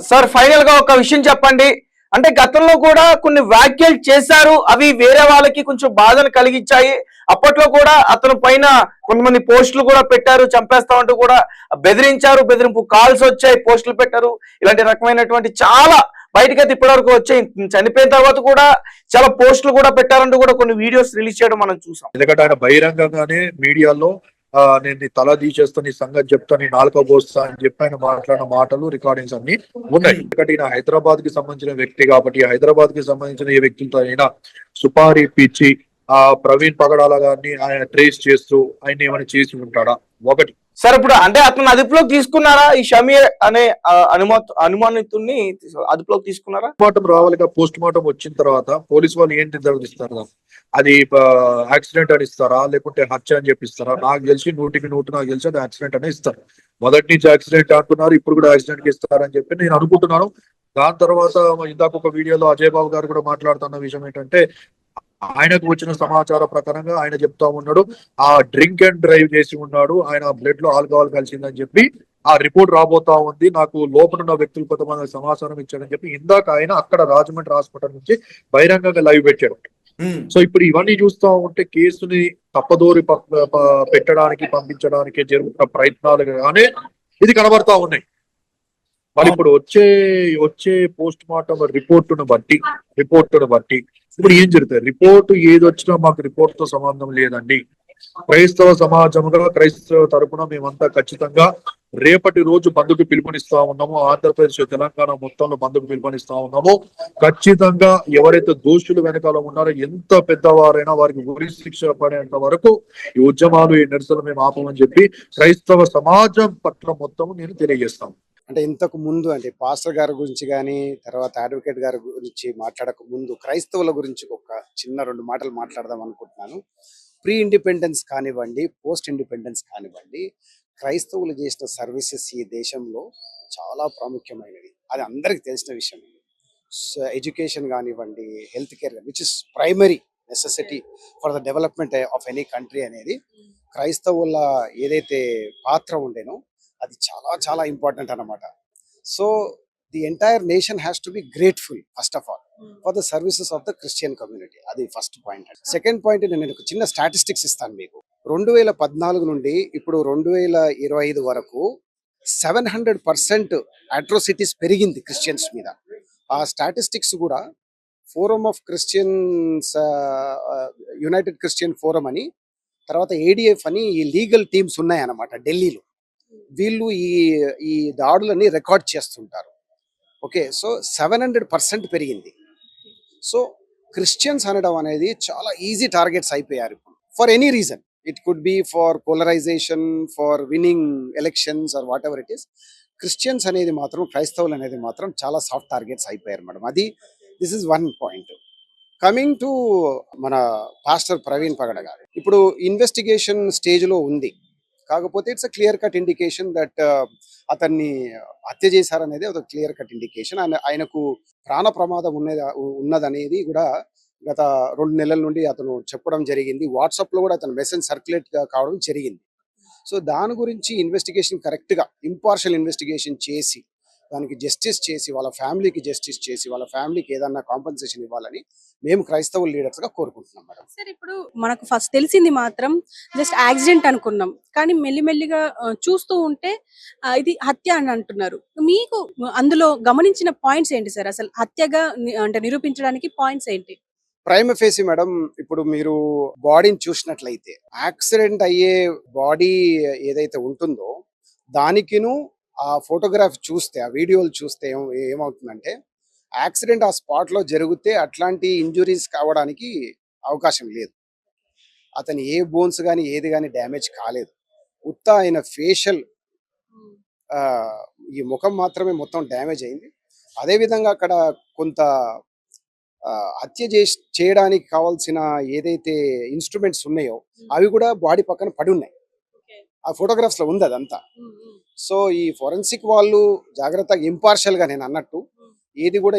Speaker 1: సార్ ఫైనల్ గా ఒక విషయం చెప్పండి. అంటే గతంలో కూడా కొన్ని వ్యాఖ్యలు చేశారు, అవి వేరే వాళ్ళకి కొంచెం బాధను కలిగించాయి. అప్పట్లో కూడా అతను పైన కొంతమంది పోస్టులు కూడా పెట్టారు, చంపేస్తామంటూ కూడా బెదిరించారు, బెదిరింపు కాల్స్ వచ్చాయి, పోస్టులు పెట్టారు, ఇలాంటి రకమైనటువంటి చాలా బయటకైతే ఇప్పటి వరకు వచ్చాయి. చనిపోయిన తర్వాత కూడా చాలా పోస్టులు కూడా పెట్టారంటూ కూడా కొన్ని వీడియోస్ రిలీజ్ చేయడం మనం చూసాం.
Speaker 3: ఎందుకంటే ఆయన బహిరంగంగానే మీడియాలో నేను నీ తల తీసేస్తా, నీ సంగతి చెప్తా, నీ నాలుక పోస్తా అని చెప్పి ఆయన మాట్లాడిన మాటలు రికార్డింగ్స్ అన్ని ఉన్నాయి. ఎందుకంటే ఈయన హైదరాబాద్ కి సంబంధించిన వ్యక్తి కాబట్టి, హైదరాబాద్ కి సంబంధించిన ఏ వ్యక్తులతో అయినా సుపారీ పిచ్చి ప్రవీణ్ పగడాల గారిని ఆయన ట్రేస్ చేస్తూ ఆయన ఏమైనా చేసి ఉంటాడా? ఒకటి.
Speaker 1: సార్ ఇప్పుడు అంటే అతను అదుపులోకి తీసుకున్నారా? ఈ షమీర్ అనే అనుమానితుడిని అదుపులోకి తీసుకున్నారా?
Speaker 3: పోస్ట్ మార్టం రావాలిగా, పోస్ట్ మార్టం వచ్చిన తర్వాత పోలీసు వాళ్ళు ఏంటి నిర్ధారిస్తారు? అది యాక్సిడెంట్ అని ఇస్తారా, లేకుంటే హత్య అని చెప్పిస్తారా? నాకు తెలిసి 100% నాకు తెలిసి అది యాక్సిడెంట్ అనే ఇస్తారు. మొదటి నుంచి యాక్సిడెంట్ అంటున్నారు, ఇప్పుడు కూడా యాక్సిడెంట్ కి ఇస్తారని చెప్పి నేను అనుకుంటున్నాను. దాని తర్వాత ఇందాక ఒక వీడియోలో అజయ్ బాబు గారు కూడా మాట్లాడుతున్న విషయం ఏంటంటే, ఆయనకు వచ్చిన సమాచారం ప్రకారంగా ఆయన చెప్తా ఉన్నాడు, ఆ డ్రింక్ అండ్ డ్రైవ్ చేసి ఉన్నాడు, ఆయన బ్లడ్ లో ఆల్కహాల్ కలిసిందని చెప్పి ఆ రిపోర్ట్ రాబోతా ఉంది, నాకు లోపల ఉన్న వ్యక్తులు కొంతమంది సమాచారం ఇచ్చాడని చెప్పి ఇందాక ఆయన అక్కడ రాజమండ్రి హాస్పిటల్ నుంచి బహిరంగంగా లైవ్ పెట్టాడు. సో ఇప్పుడు ఇవన్నీ చూస్తా ఉంటే కేసుని తప్పదోరి పెట్టడానికి పంపించడానికి జరుగుతున్న ప్రయత్నాలు కానీ ఇది కనబడతా ఉన్నాయి. మరి ఇప్పుడు వచ్చే పోస్ట్ మార్టం రిపోర్టును బట్టి ఇప్పుడు ఏం జరుగుతుంది? రిపోర్ట్ ఏది వచ్చినా మాకు రిపోర్ట్ తో సంబంధం లేదండి. క్రైస్తవ సమాజంగా క్రైస్తవ తరపున మేమంతా ఖచ్చితంగా రేపటి రోజు బంధుకు పిలుపునిస్తా ఉన్నాము. ఆంధ్రప్రదేశ్ తెలంగాణ మొత్తంలో బంధుకు పిలుపునిస్తా ఉన్నాము. ఖచ్చితంగా ఎవరైతే దోషులు వెనకాల ఉన్నారో, ఎంత పెద్దవారైనా వారికి ఉరి శిక్ష పడేంత వరకు ఈ ఉద్యమాలు, ఈ నిరసనలు మేము ఆపమని చెప్పి క్రైస్తవ సమాజం పట్ల మొత్తం నేను తెలియజేస్తాను.
Speaker 4: అంటే ఇంతకు ముందు అంటే పాస్టర్ గారి గురించి కానీ, తర్వాత అడ్వకేట్ గారి గురించి మాట్లాడక ముందు క్రైస్తవుల గురించి ఒక చిన్న 2 మాటలు మాట్లాడదాం అనుకుంటున్నాను. ప్రీ ఇండిపెండెన్స్ కానివ్వండి, పోస్ట్ ఇండిపెండెన్స్ కానివ్వండి, క్రైస్తవులు చేసిన సర్వీసెస్ ఈ దేశంలో చాలా ప్రాముఖ్యమైనవి. అది అందరికి తెలిసిన విషయం. ఎడ్యుకేషన్ కానివ్వండి, health care, which is primary necessity for the development of any country అనేది క్రైస్తవుల ఏదైతే పాత్ర ఉండేనో అది చాలా చాలా ఇంపార్టెంట్ అన్నమాట. So the entire nation has to be grateful first of all for the services of the Christian community. అది first point. Second point, నేను ఒక చిన్న స్టాటిస్టిక్స్ ఇస్తాను మీకు. 2014 నుండి ఇప్పుడు 2025 వరకు 700% అట్రోసిటీస్ పెరిగింది క్రిస్టియన్స్ మీద. ఆ స్టాటిస్టిక్స్ కూడా forum of Christians, United Christian forum అని, తర్వాత ఏడిఎఫ్ అని ఈ లీగల్ టీమ్స్ ఉన్నాయన్నమాట ఢిల్లీలో. వీళ్ళు ఈ దాడులని రికార్డ్ చేస్తుంటారు. ఓకే, సో 700% పెరిగింది. సో క్రిస్టియన్స్ అనడం అనేది చాలా ఈజీ టార్గెట్స్ అయిపోయారు ఇప్పుడు, for any reason. It could be for polarisation, for winning elections or whatever it is. Christians అనేది మాత్రం, క్రైస్తవులు అనేది మాత్రం చాలా సాఫ్ట్ టార్గెట్స్ అయిపోయారు madam. This is one point. Coming to మన పాస్టర్ ప్రవీణ్ పగడ గారు, ఇప్పుడు ఇన్వెస్టిగేషన్ స్టేజ్ లో ఉంది. కాకపోతే it's a clear cut indication that అతన్ని హత్య చేశారనేది ఒక క్లియర్ కట్ ఇండికేషన్. ఆయనకు ప్రాణ ప్రమాదం ఉన్నదనేది కూడా గత 2 నెలల నుండి అతను చెప్పడం జరిగింది. వాట్సాప్ లో కూడా అతను మెసేజ్ సర్క్యులేట్ కావడం జరిగింది. సో దాని గురించి ఇన్వెస్టిగేషన్ కరెక్ట్ గా ఇంపార్షియల్ ఇన్వెస్టిగేషన్ చేసి దానికి జస్టిస్ చేసి వాళ్ళ ఫ్యామిలీకి జస్టిస్ చేసి వాళ్ళ ఫ్యామిలీకి ఏదన్నా కాంపన్సేషన్ ఇవ్వాలని మేము క్రైస్తవ లీడర్స్ గా కోరుకుంటున్నాం మేడం.
Speaker 5: సార్ ఇప్పుడు మనకు ఫస్ట్ తెలిసింది మాత్రం జస్ట్ యాక్సిడెంట్ అనుకున్నాం, కానీ మెల్లిమెల్లిగా చూస్తూ ఉంటే ఇది హత్య అని అంటున్నారు. మీకు అందులో గమనించిన పాయింట్స్ ఏంటి సార్? అసలు హత్యగా అంటే నిరూపించడానికి పాయింట్స్ ఏంటి?
Speaker 4: ప్రైమ్ ఫేసి మేడం, ఇప్పుడు మీరు బాడీని చూసినట్లయితే యాక్సిడెంట్ అయ్యే బాడీ ఏదైతే ఉంటుందో దానికిను ఆ ఫోటోగ్రాఫ్ చూస్తే ఆ వీడియోలు చూస్తే ఏమవుతుందంటే యాక్సిడెంట్ ఆ స్పాట్ లో జరిగితే అట్లాంటి ఇంజురీస్ కావడానికి అవకాశం లేదు. అతని ఏ బోన్స్ కానీ ఏది కానీ డ్యామేజ్ కాలేదు. ఉత్త ఆయన ఫేషియల్ ఈ ముఖం మాత్రమే మొత్తం డ్యామేజ్ అయింది. అదే విధంగా అక్కడ కొంత హత్య చేయడానికి కావాల్సిన ఏదైతే ఇన్స్ట్రుమెంట్స్ ఉన్నాయో అవి కూడా బాడీ పక్కన పడి ఉన్నాయి. ఆ ఫోటోగ్రాఫ్స్ లో ఉంది అదంతా. సో ఈ ఫోరెన్సిక్ వాళ్ళు జాగ్రత్తగా ఇంపార్షియల్ గా, నేను అన్నట్టు ఏది కూడా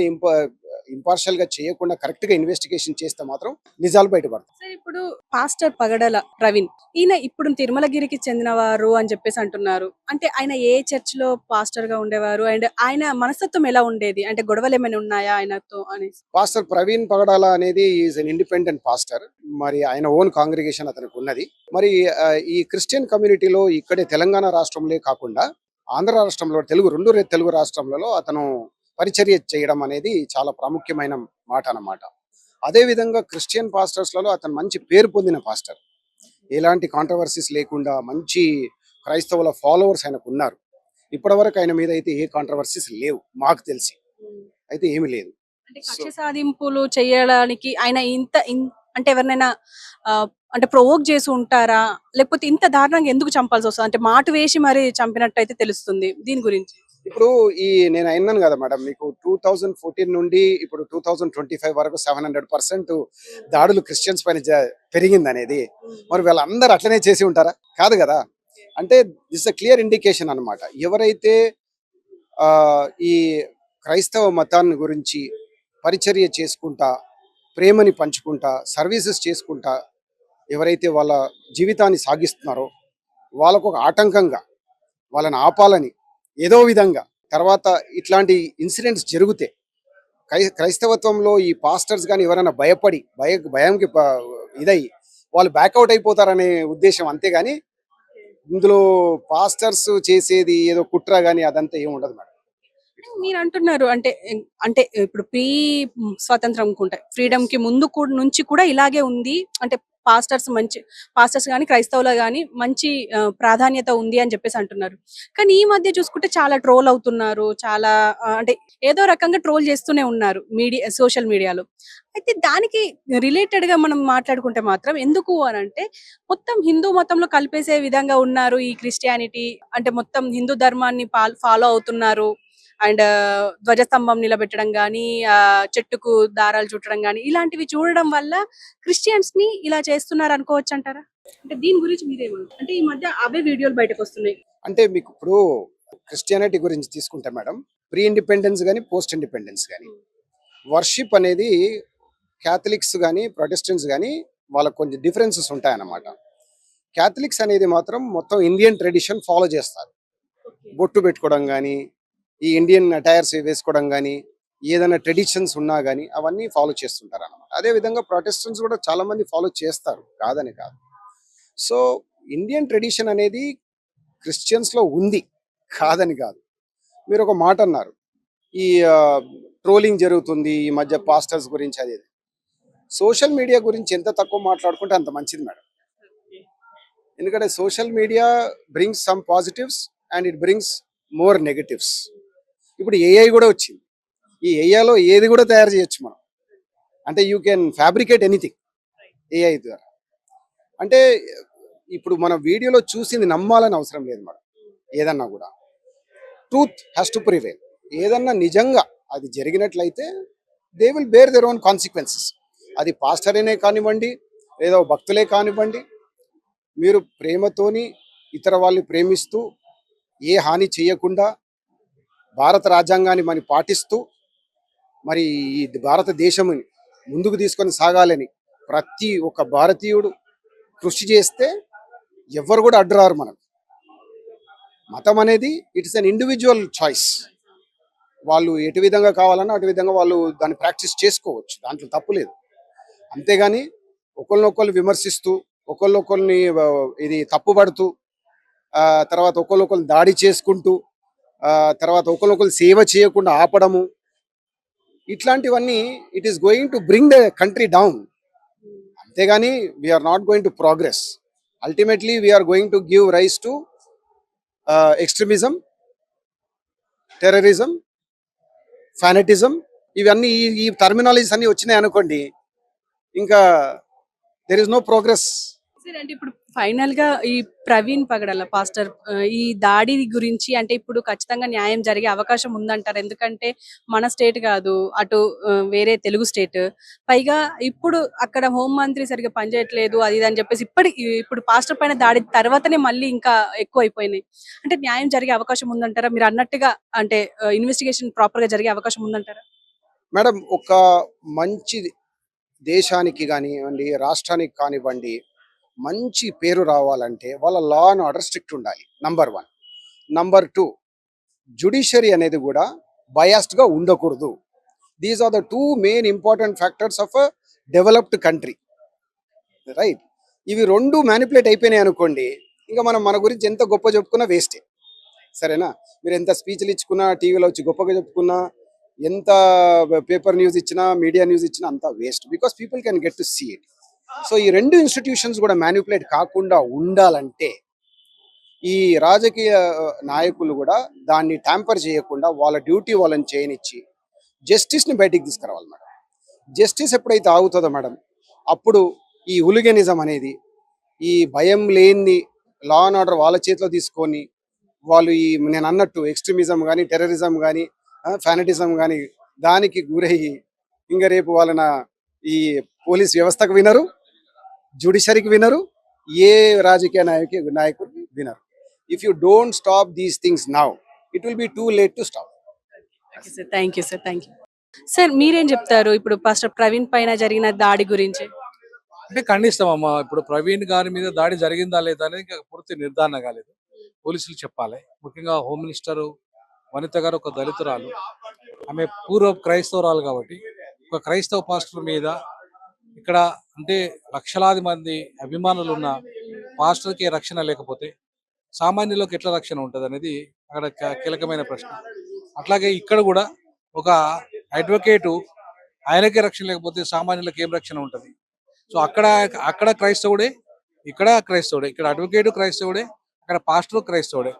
Speaker 4: ఇంపార్షియల్ గా చేయకుండా కరెక్ట్ గా ఇన్వెస్టిగేషన్ చేస్తే మాత్రం నిజాలు బయటపడతాయి.
Speaker 5: సార్ ఇప్పుడు పాస్టర్ పగడల ప్రవీణ్ ఈయన ఇప్పుడు తిరుమలగిరికి చెందినవారు అని చెప్పేసి అంటున్నారు. అంటే ఆయన ఏ చర్చ్ లో పాస్టర్ గా ఉండేవారు అండ్ ఆయన మనస్తత్వం ఎలా ఉండేది? అంటే గొడవలు ఏమైనా ఉన్నాయా ఆయనతో అనేసి?
Speaker 4: పాస్టర్ ప్రవీణ్ పగడాల అనేది ఈజ్ అన్ ఇండిపెండెంట్ పాస్టర్. మరి ఆయన ఓన్ కాంగ్రిగేషన్ అతనికి ఉన్నది. మరి ఈ క్రిస్టియన్ కమ్యూనిటీలో ఇక్కడే తెలంగాణ రాష్ట్రంలో కాకుండా ఆంధ్ర రాష్ట్రంలో రెండు తెలుగు రాష్ట్రాలలో అతను పరిచర్య చేయడం అనేది చాలా ప్రాముఖ్యమైన మాట అన్నమాట. అదే విధంగా క్రిస్టియన్ పాస్టర్స్లలో అతను మంచి పేరు పొందిన పాస్టర్. ఎలాంటి కాంట్రవర్సీస్ లేకుండా మంచి క్రైస్తవుల ఫాలోవర్స్ ఆయనకు ఉన్నారు. ఇప్పటి వరకు ఆయన మీద అయితే ఏ కాంట్రవర్సీస్ లేవు మాకు తెలిసి అయితే ఏమి లేదు.
Speaker 5: అంటే కక్ష సాధింపులు చేయడానికి ఆయన అంటే ఎవరినైనా అంటే ప్రొవోక్ చేసి ఉంటారా, లేకపోతే ఇంత దారుణంగా ఎందుకు చంపాల్సి వస్తుంది? అంటే మాటు వేసి మరి చంపినట్టు అయితే తెలుస్తుంది. దీని గురించి
Speaker 4: ఇప్పుడు నేను అన్నాను కదా మేడం, మీకు 2014 నుండి ఇప్పుడు 2025 వరకు 700% దాడులు క్రిస్టియన్స్ పైన పెరిగింది అనేది. మరి వీళ్ళందరూ అట్లనే చేసి ఉంటారా? కాదు కదా. అంటే దిస్ అ క్లియర్ ఇండికేషన్ అన్నమాట. ఎవరైతే ఈ క్రైస్తవ మతాన్ని గురించి పరిచర్య చేసుకుంటా, ప్రేమని పంచుకుంటా, సర్వీసెస్ చేసుకుంటా ఎవరైతే వాళ్ళ జీవితాన్ని సాగిస్తున్నారో వాళ్ళకు ఒక ఆటంకంగా వాళ్ళని ఆపాలని ఏదో విధంగా తర్వాత ఇట్లాంటి ఇన్సిడెంట్స్ జరిగితే క్రైస్తవత్వంలో ఈ పాస్టర్స్ కానీ ఎవరైనా భయంకి ఇదయ్యి వాళ్ళు బ్యాక్అవుట్ అయిపోతారనే ఉద్దేశం. అంతేగాని ఇందులో పాస్టర్స్ చేసేది ఏదో కుట్ర కానీ అదంతా ఏమి ఉండదు మేడం.
Speaker 5: మీరు అంటున్నారు అంటే అంటే ఇప్పుడు స్వాతంత్రం ఫ్రీడమ్ కి ముందు నుంచి కూడా ఇలాగే ఉంది. అంటే పాస్టర్స్ కానీ క్రైస్తవులు కానీ మంచి ప్రాధాన్యత ఉంది అని చెప్పేసి అంటున్నారు. కానీ ఈ మధ్య చూసుకుంటే చాలా ట్రోల్ అవుతున్నారు. చాలా అంటే ఏదో రకంగా ట్రోల్ చేస్తూనే ఉన్నారు సోషల్ మీడియాలో. అయితే దానికి రిలేటెడ్ గా మనం మాట్లాడుకుంటే మాత్రం ఎందుకు అని అంటే మొత్తం హిందూ మతంలో కలిపేసే విధంగా ఉన్నారు ఈ క్రిస్టియానిటీ. అంటే మొత్తం హిందూ ధర్మాన్ని ఫాలో అవుతున్నారు అండ్ ధ్వజస్తంభం నిలబెట్టడం కానీ, చెట్టుకు దారాలు చుట్టడం కానీ ఇలాంటివి చూడడం వల్ల క్రిస్టియన్స్ ని ఇలా చేస్తున్నారు అనుకోవచ్చు అంటారా? అంటే దీని గురించి మీరేమంటారు? అంటే ఈ మధ్య అవే వీడియోలు బయటకు వస్తున్నాయి.
Speaker 4: అంటే మీకు ఇప్పుడు క్రిస్టియానిటీ గురించి తీసుకుంటే మేడం, ప్రీ ఇండిపెండెన్స్ కానీ పోస్ట్ ఇండిపెండెన్స్ కానీ వర్షిప్ అనేది క్యాథలిక్స్ కానీ ప్రొటెస్టెంట్స్ కానీ వాళ్ళకు కొంచెం డిఫరెన్సెస్ ఉంటాయన్నమాట. క్యాథలిక్స్ అనేది మాత్రం మొత్తం ఇండియన్ ట్రెడిషన్ ఫాలో చేస్తారు. బొట్టు పెట్టుకోవడం కానీ, ఈ ఇండియన్ అటైర్స్ వేసుకోవడం కానీ, ఏదైనా ట్రెడిషన్స్ ఉన్నా కానీ అవన్నీ ఫాలో చేస్తుంటారు అన్నమాట. అదేవిధంగా ప్రొటెస్టెంట్స్ కూడా చాలా మంది ఫాలో చేస్తారు, కాదని కాదు. సో ఇండియన్ ట్రెడిషన్ అనేది క్రిస్టియన్స్ లో ఉంది, కాదని కాదు. మీరు ఒక మాట అన్నారు, ఈ ట్రోలింగ్ జరుగుతుంది ఈ మధ్య పాస్టర్స్ గురించి. అది సోషల్ మీడియా గురించి ఎంత తక్కువ మాట్లాడుకుంటే అంత మంచిది మేడం. ఎందుకంటే social media brings some positives and it brings more negatives. ఇప్పుడు ఏఐ కూడా వచ్చింది. ఈ ఏఐలో ఏది కూడా తయారు చేయొచ్చు మనం. అంటే you can fabricate anything AI ద్వారా. అంటే ఇప్పుడు మన వీడియోలో చూసింది నమ్మాలని అవసరం లేదు మేడం. ఏదన్నా కూడా ట్రూత్ హ్యాస్ టు ప్రివేల్. ఏదన్నా నిజంగా అది జరిగినట్లయితే they will bear their own consequences. అది పాస్టరేనే కానివ్వండి, లేదా భక్తులే కానివ్వండి, మీరు ప్రేమతోని ఇతర వాళ్ళని ప్రేమిస్తూ ఏ హాని చేయకుండా భారత రాజ్యాంగాన్ని మరి పాటిస్తూ మరి ఈ భారతదేశముని ముందుకు తీసుకొని సాగాలని ప్రతి ఒక్క భారతీయుడు కృషి చేస్తే ఎవ్వరు కూడా అడ్డురారు మనకు. మతం అనేది ఇట్స్ అన్ ఇండివిజువల్ చాయిస్. వాళ్ళు ఎటు విధంగా కావాలన్నా అటు విధంగా వాళ్ళు దాన్ని ప్రాక్టీస్ చేసుకోవచ్చు, దాంట్లో తప్పు లేదు. అంతేగాని ఒకరినొకరు విమర్శిస్తూ ఒకరినొకరిని ఇది తప్పుపడుతూ తర్వాత ఒకరినొకరు దాడి చేసుకుంటూ తర్వాత ఒకరినొకరు సేవ చేయకుండా ఆపడము, ఇట్లాంటివన్నీ it is going to bring the country down. అంతేగాని we are not going to progress. Ultimately we are going to give rise to extremism, terrorism, fanaticism. ఇవన్నీ ఈ టర్మినాలజీస్ అన్ని వచ్చినాయి అనుకోండి, ఇంకా there is no progress.
Speaker 5: Sir అంటే ఇప్పుడు ఫైనల్ గా ఈ ప్రవీణ్ పగడాల పాస్టర్ ఈ దాడి గురించి అంటే ఇప్పుడు ఖచ్చితంగా న్యాయం జరిగే అవకాశం ఉందంటారు. ఎందుకంటే మన స్టేట్ కాదు, అటు వేరే తెలుగు స్టేట్, పైగా ఇప్పుడు అక్కడ హోంమంత్రి సరిగ్గా పనిచేయట్లేదు అది ఇది అని చెప్పేసి ఇప్పుడు పాస్టర్ పైన దాడి తర్వాతనే మళ్ళీ ఇంకా ఎక్కువ అయిపోయినాయి. అంటే న్యాయం జరిగే అవకాశం ఉందంటారా? మీరు అన్నట్టుగా అంటే ఇన్వెస్టిగేషన్ ప్రాపర్ గా జరిగే అవకాశం ఉందంటారా?
Speaker 4: మేడం, ఒక మంచి దేశానికి కానివ్వండి, రాష్ట్రానికి కానివ్వండి, మంచి పేరు రావాలంటే వాళ్ళ లా అండ్ ఆర్డర్ స్ట్రిక్ట్ ఉండాలి, నంబర్ 1. నంబర్ 2, జ్యుడిషియరీ అనేది కూడా బయాస్డ్గా ఉండకూడదు. These are the 2 main important factors of a developed country, right? ఇవి 2 మ్యానిపులేట్ అయిపోయినాయి అనుకోండి, ఇంకా మనం మన గురించి ఎంత గొప్ప చెప్పుకున్నా వేస్టే. సరేనా? మీరు ఎంత స్పీచ్లు ఇచ్చుకున్నా, టీవీలో వచ్చి గొప్పగా చెప్పుకున్నా, ఎంత పేపర్ న్యూస్ ఇచ్చినా, మీడియా న్యూస్ ఇచ్చినా అంతా waste, because people can get to see it. So ఈ 2 ఇన్స్టిట్యూషన్స్ కూడా మ్యానిపులేట్ కాకుండా ఉండాలంటే ఈ రాజకీయ నాయకులు కూడా దాన్ని ట్యాంపర్ చేయకుండా వాళ్ళ డ్యూటీ వాళ్ళని చేయనిచ్చి జస్టిస్ని బయటికి తీసుకురావాలి మేడం. జస్టిస్ ఎప్పుడైతే ఆగుతుందో మేడం, అప్పుడు ఈ హులిగనిజం అనేది, ఈ భయం లేని లా అండ్ ఆర్డర్ వాళ్ళ చేతిలో తీసుకొని వాళ్ళు ఈ నేను అన్నట్టు ఎక్స్ట్రీమిజం కానీ, టెర్రరిజం కానీ, ఫానటిజం కానీ దానికి గురయ్యి ఇంకా రేపు వాళ్ళన ఈ పోలీస్ వ్యవస్థకు వినరు, జ్యుడిషియరీకి వినరు, ఏ రాజకీయ నాయకుడు వినరు. If you don't stop these things now, it will be too late to stop.
Speaker 5: Thank you sir, thank you. Sir మీరేం చెప్తారు ఇప్పుడు పాస్టర్ ప్రవీణ్ పైన జరిగిన దాడి గురించి?
Speaker 6: అంటే ఖండిస్తామమ్మా. ఇప్పుడు ప్రవీణ్ గారి మీద దాడి జరిగిందా లేదా అనేది ఇంకా పూర్తి నిర్ధారణ కాలేదు, పోలీసులు చెప్పాలి. ముఖ్యంగా హోమ్ మినిస్టర్ వనిత గారు ఒక దళితురాలు, ఆమె పూర్వ క్రైస్తవురాలు కాబట్టి ఒక క్రైస్తవ పాస్టర్ మీద ఇక్కడ అంటే లక్షలాది మంది అభిమానులు ఉన్న పాస్టర్కి రక్షణ లేకపోతే సామాన్యులకు ఎట్లా రక్షణ ఉంటుంది అనేది అక్కడ కీలకమైన ప్రశ్న. అట్లాగే ఇక్కడ కూడా ఒక అడ్వకేటు ఆయనకే రక్షణ లేకపోతే సామాన్యులకు ఏం రక్షణ ఉంటుంది? సో అక్కడ క్రైస్తవుడే, ఇక్కడ క్రైస్తవుడే, ఇక్కడ అడ్వకేటు క్రైస్తవుడే, అక్కడ పాస్టర్ క్రైస్తవుడే.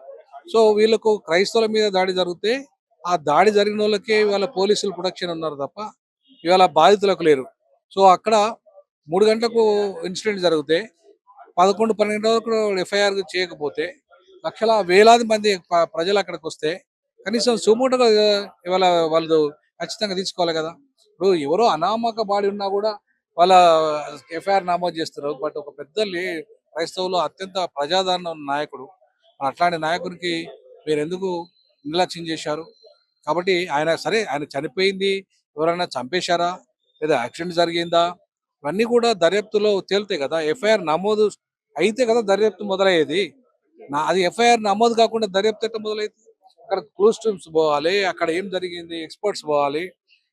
Speaker 6: సో వీళ్ళకు క్రైస్తవుల మీద దాడి జరిగితే ఆ దాడి జరిగిన వాళ్ళకే ఇవాళ పోలీసులు ప్రొటెక్షన్ ఉన్నారు తప్ప ఇవాళ బాధితులకు లేరు. సో అక్కడ 3 గంటలకు ఇన్సిడెంట్ జరిగితే 11-12 వరకు ఎఫ్ఐఆర్ చేయకపోతే వేలాది మంది ప్రజలు అక్కడికి వస్తే కనీసం సుమోటోగా ఇవాళ వాళ్ళు ఖచ్చితంగా తీసుకోవాలి కదా. ఇప్పుడు ఎవరో అనామక బాడీ ఉన్నా కూడా వాళ్ళ ఎఫ్ఐఆర్ నమోదు చేస్తారు. బట్ ఒక పెద్ద క్రైస్తవులు అత్యంత ప్రజాదరణ ఉన్న నాయకుడు, అట్లాంటి నాయకుడికి మీరు ఎందుకు నిర్లక్ష్యం చేశారు? కాబట్టి ఆయన చనిపోయింది ఎవరైనా చంపేశారా లేదా యాక్సిడెంట్ జరిగిందా ఇవన్నీ కూడా దర్యాప్తులో తేలితే కదా. ఎఫ్ఐఆర్ నమోదు అయితే కదా దర్యాప్తు మొదలయ్యేది. అది ఎఫ్ఐఆర్ నమోదు కాకుండా దర్యాప్తు ఎట్లా మొదలైంది? అక్కడ క్లోజ్ టీమ్స్ పోవాలి, అక్కడ ఏం జరిగింది ఎక్స్పర్ట్స్ పోవాలి,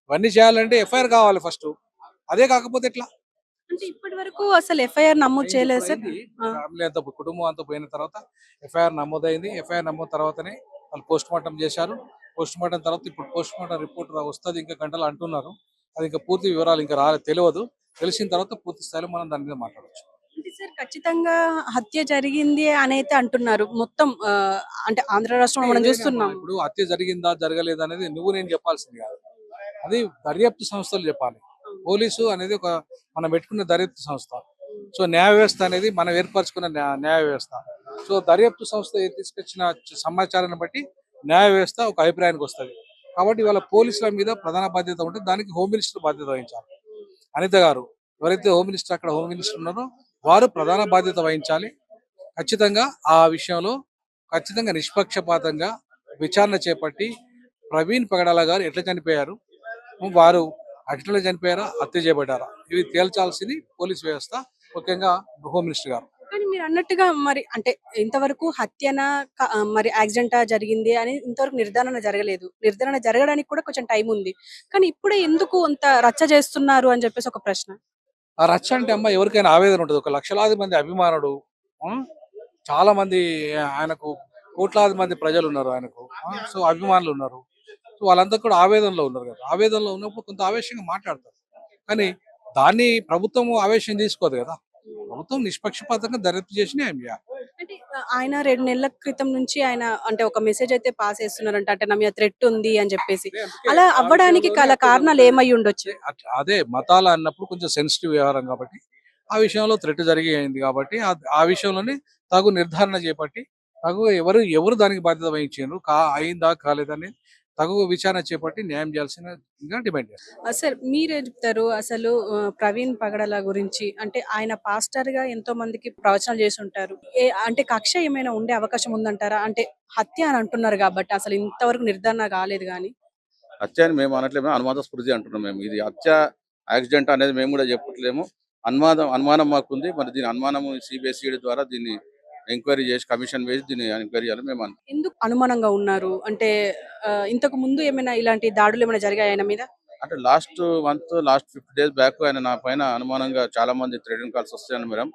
Speaker 6: ఇవన్నీ చేయాలంటే ఎఫ్ఐఆర్ కావాలి ఫస్ట్. అదే కాకపోతే ఎట్లా?
Speaker 5: అంటే ఇప్పటి వరకు అసలు ఎఫ్ఐఆర్ నమోదు చేయలేదు సార్.
Speaker 6: ఫ్యామిలీ అంతా కుటుంబం అంతా పోయిన తర్వాత ఎఫ్ఐఆర్ నమోదైంది. ఎఫ్ఐఆర్ నమోదు తర్వాతనే వాళ్ళు పోస్ట్ మార్టం చేశారు. పోస్ట్ మార్టం తర్వాత ఇప్పుడు పోస్ట్ మార్టం రిపోర్ట్ వస్తుంది ఇంకా గంటలు అంటున్నారు. అది ఇంకా పూర్తి వివరాలు ఇంకా తెలియదు. తెలిసిన తర్వాత పూర్తి స్థాయిలో మనం దాని మీద మాట్లాడవచ్చు.
Speaker 5: అంటే సార్ ఖచ్చితంగా హత్య జరిగింది అని అయితే అంటున్నారు. మొత్తం అంటే ఆంధ్ర రాష్ట్రంలో మనం చూస్తున్నాం.
Speaker 6: ఇప్పుడు హత్య జరిగిందా జరగలేదా అనేది నేను చెప్పాల్సింది కాదు, అది దర్యాప్తు సంస్థలు చెప్పాలి. పోలీసు అనేది మనం పెట్టుకున్న దర్యాప్తు సంస్థ. సో న్యాయ వ్యవస్థ అనేది మనం ఏర్పరచుకున్న న్యాయ వ్యవస్థ. సో దర్యాప్తు సంస్థ తీసుకొచ్చిన సమాచారాన్ని బట్టి న్యాయ వ్యవస్థ ఒక అభిప్రాయానికి వస్తుంది. కాబట్టి వాళ్ళ పోలీసుల మీద ప్రధాన బాధ్యత ఉంటే దానికి హోమ్ మినిస్టర్ బాధ్యత వహించాలి. అనిత గారు ఎవరైతే హోమ్ మినిస్టర్ అక్కడ హోమ్ మినిస్టర్ ఉన్నారో వారు ప్రధాన బాధ్యత వహించాలి. ఖచ్చితంగా ఆ విషయంలో ఖచ్చితంగా నిష్పక్షపాతంగా విచారణ చేపట్టి ప్రవీణ్ పగడాల గారు ఎట్లా చనిపోయారు, వారు అట్లా చనిపోయారా, హత్య చేయబడ్డారా, ఇవి తేల్చాల్సింది పోలీస్ వ్యవస్థ, ముఖ్యంగా హోమ్ మినిస్టర్ గారు.
Speaker 5: కానీ మీరు అన్నట్టుగా మరి అంటే ఇంతవరకు హత్యనా మరి యాక్సిడెంటా జరిగింది అని ఇంతవరకు నిర్ధారణ జరగలేదు. నిర్ధారణ జరగడానికి కూడా కొంచెం టైం ఉంది. కానీ ఇప్పుడే ఎందుకు అంత రచ్చ చేస్తున్నారు అని చెప్పేసి ఒక ప్రశ్న.
Speaker 6: ఆ రచ్చ అంటే అమ్మ ఎవరికైనా ఆవేదన ఉంటుంది. ఒక లక్షలాది మంది అభిమానుడు, చాలా మంది ఆయనకు, కోట్లాది మంది ప్రజలు ఉన్నారు ఆయనకు, సో అభిమానులు ఉన్నారు. సో వాళ్ళంతా కూడా ఆవేదనలో ఉన్నారు కదా. ఆవేదనలో ఉన్నప్పుడు కొంత ఆవేశంగా మాట్లాడతారు. కానీ దాన్ని ప్రభుత్వం ఆవేశం తీసుకోదు కదా. ప్రభుత్వం నిష్పక్షపాతంగా దర్యాప్తు చేసి న్యాయం చేయాలి.
Speaker 5: అంటే ఆయన 2 నెలల క్రితం నుంచి ఆయన అంటే ఒక మెసేజ్ అయితే పాస్ చేస్తున్నారంట. అంటే నా మీద థ్రెట్ ఉంది అని చెప్పేసి. అలా అవ్వడానికి గల కారణాలు ఏమై ఉండొచ్చు?
Speaker 6: అదే మతాలు అన్నప్పుడు కొంచెం సెన్సిటివ్ వ్యవహారం కాబట్టి ఆ విషయంలో థ్రెట్ జరిగింది కాబట్టి ఆ విషయంలోనే తగు నిర్ధారణ చేపట్టి తగు ఎవరు దానికి బాధ్యత వహించారు, అయిందా కాలేదని తగు విచారణ చేపట్టి న్యాయం చేయాల్సిందిగా డిమాండ్ చేస్తారు.
Speaker 5: సార్ మీరేం చెప్తారు అసలు ప్రవీణ్ పగడాల గురించి? అంటే ఆయన పాస్టర్ గా ఎంతో మందికి ప్రవచనాలు చేసి ఉంటారు. అంటే కక్ష ఏమైనా ఉండే అవకాశం ఉందంటారా? అంటే హత్య అని అంటున్నారు కాబట్టి అసలు ఇంతవరకు నిర్ధారణ కాలేదు. కానీ
Speaker 7: హత్య అని మేము అనట్లేము, అనుమాన స్మృతి అంటున్నాం. మేము ఇది హత్య యాక్సిడెంట్ అనేది మేము కూడా చెప్పట్లేము. అనుమానం మాకుంది. మరి దీని అనుమానం సిబిఎస్ఈ ద్వారా దీన్ని ఎంక్వైరీ చేసి కమిషన్ వేసి దీన్ని ఎంక్వైరీ చేయాలని మేము
Speaker 5: ఎందుకు అనుమానంగా ఉన్నారు? అంటే ఇంతకు ముందు ఏమైనా ఇలాంటి దాడులు ఏమైనా జరిగాయి ఆయన మీద?
Speaker 7: అంటే లాస్ట్ 50 days బ్యాక్ ఆయన నా పైన అనుమానంగా చాలా మంది థ్రెటనింగ్ కాల్స్ వస్తాయని మేడం.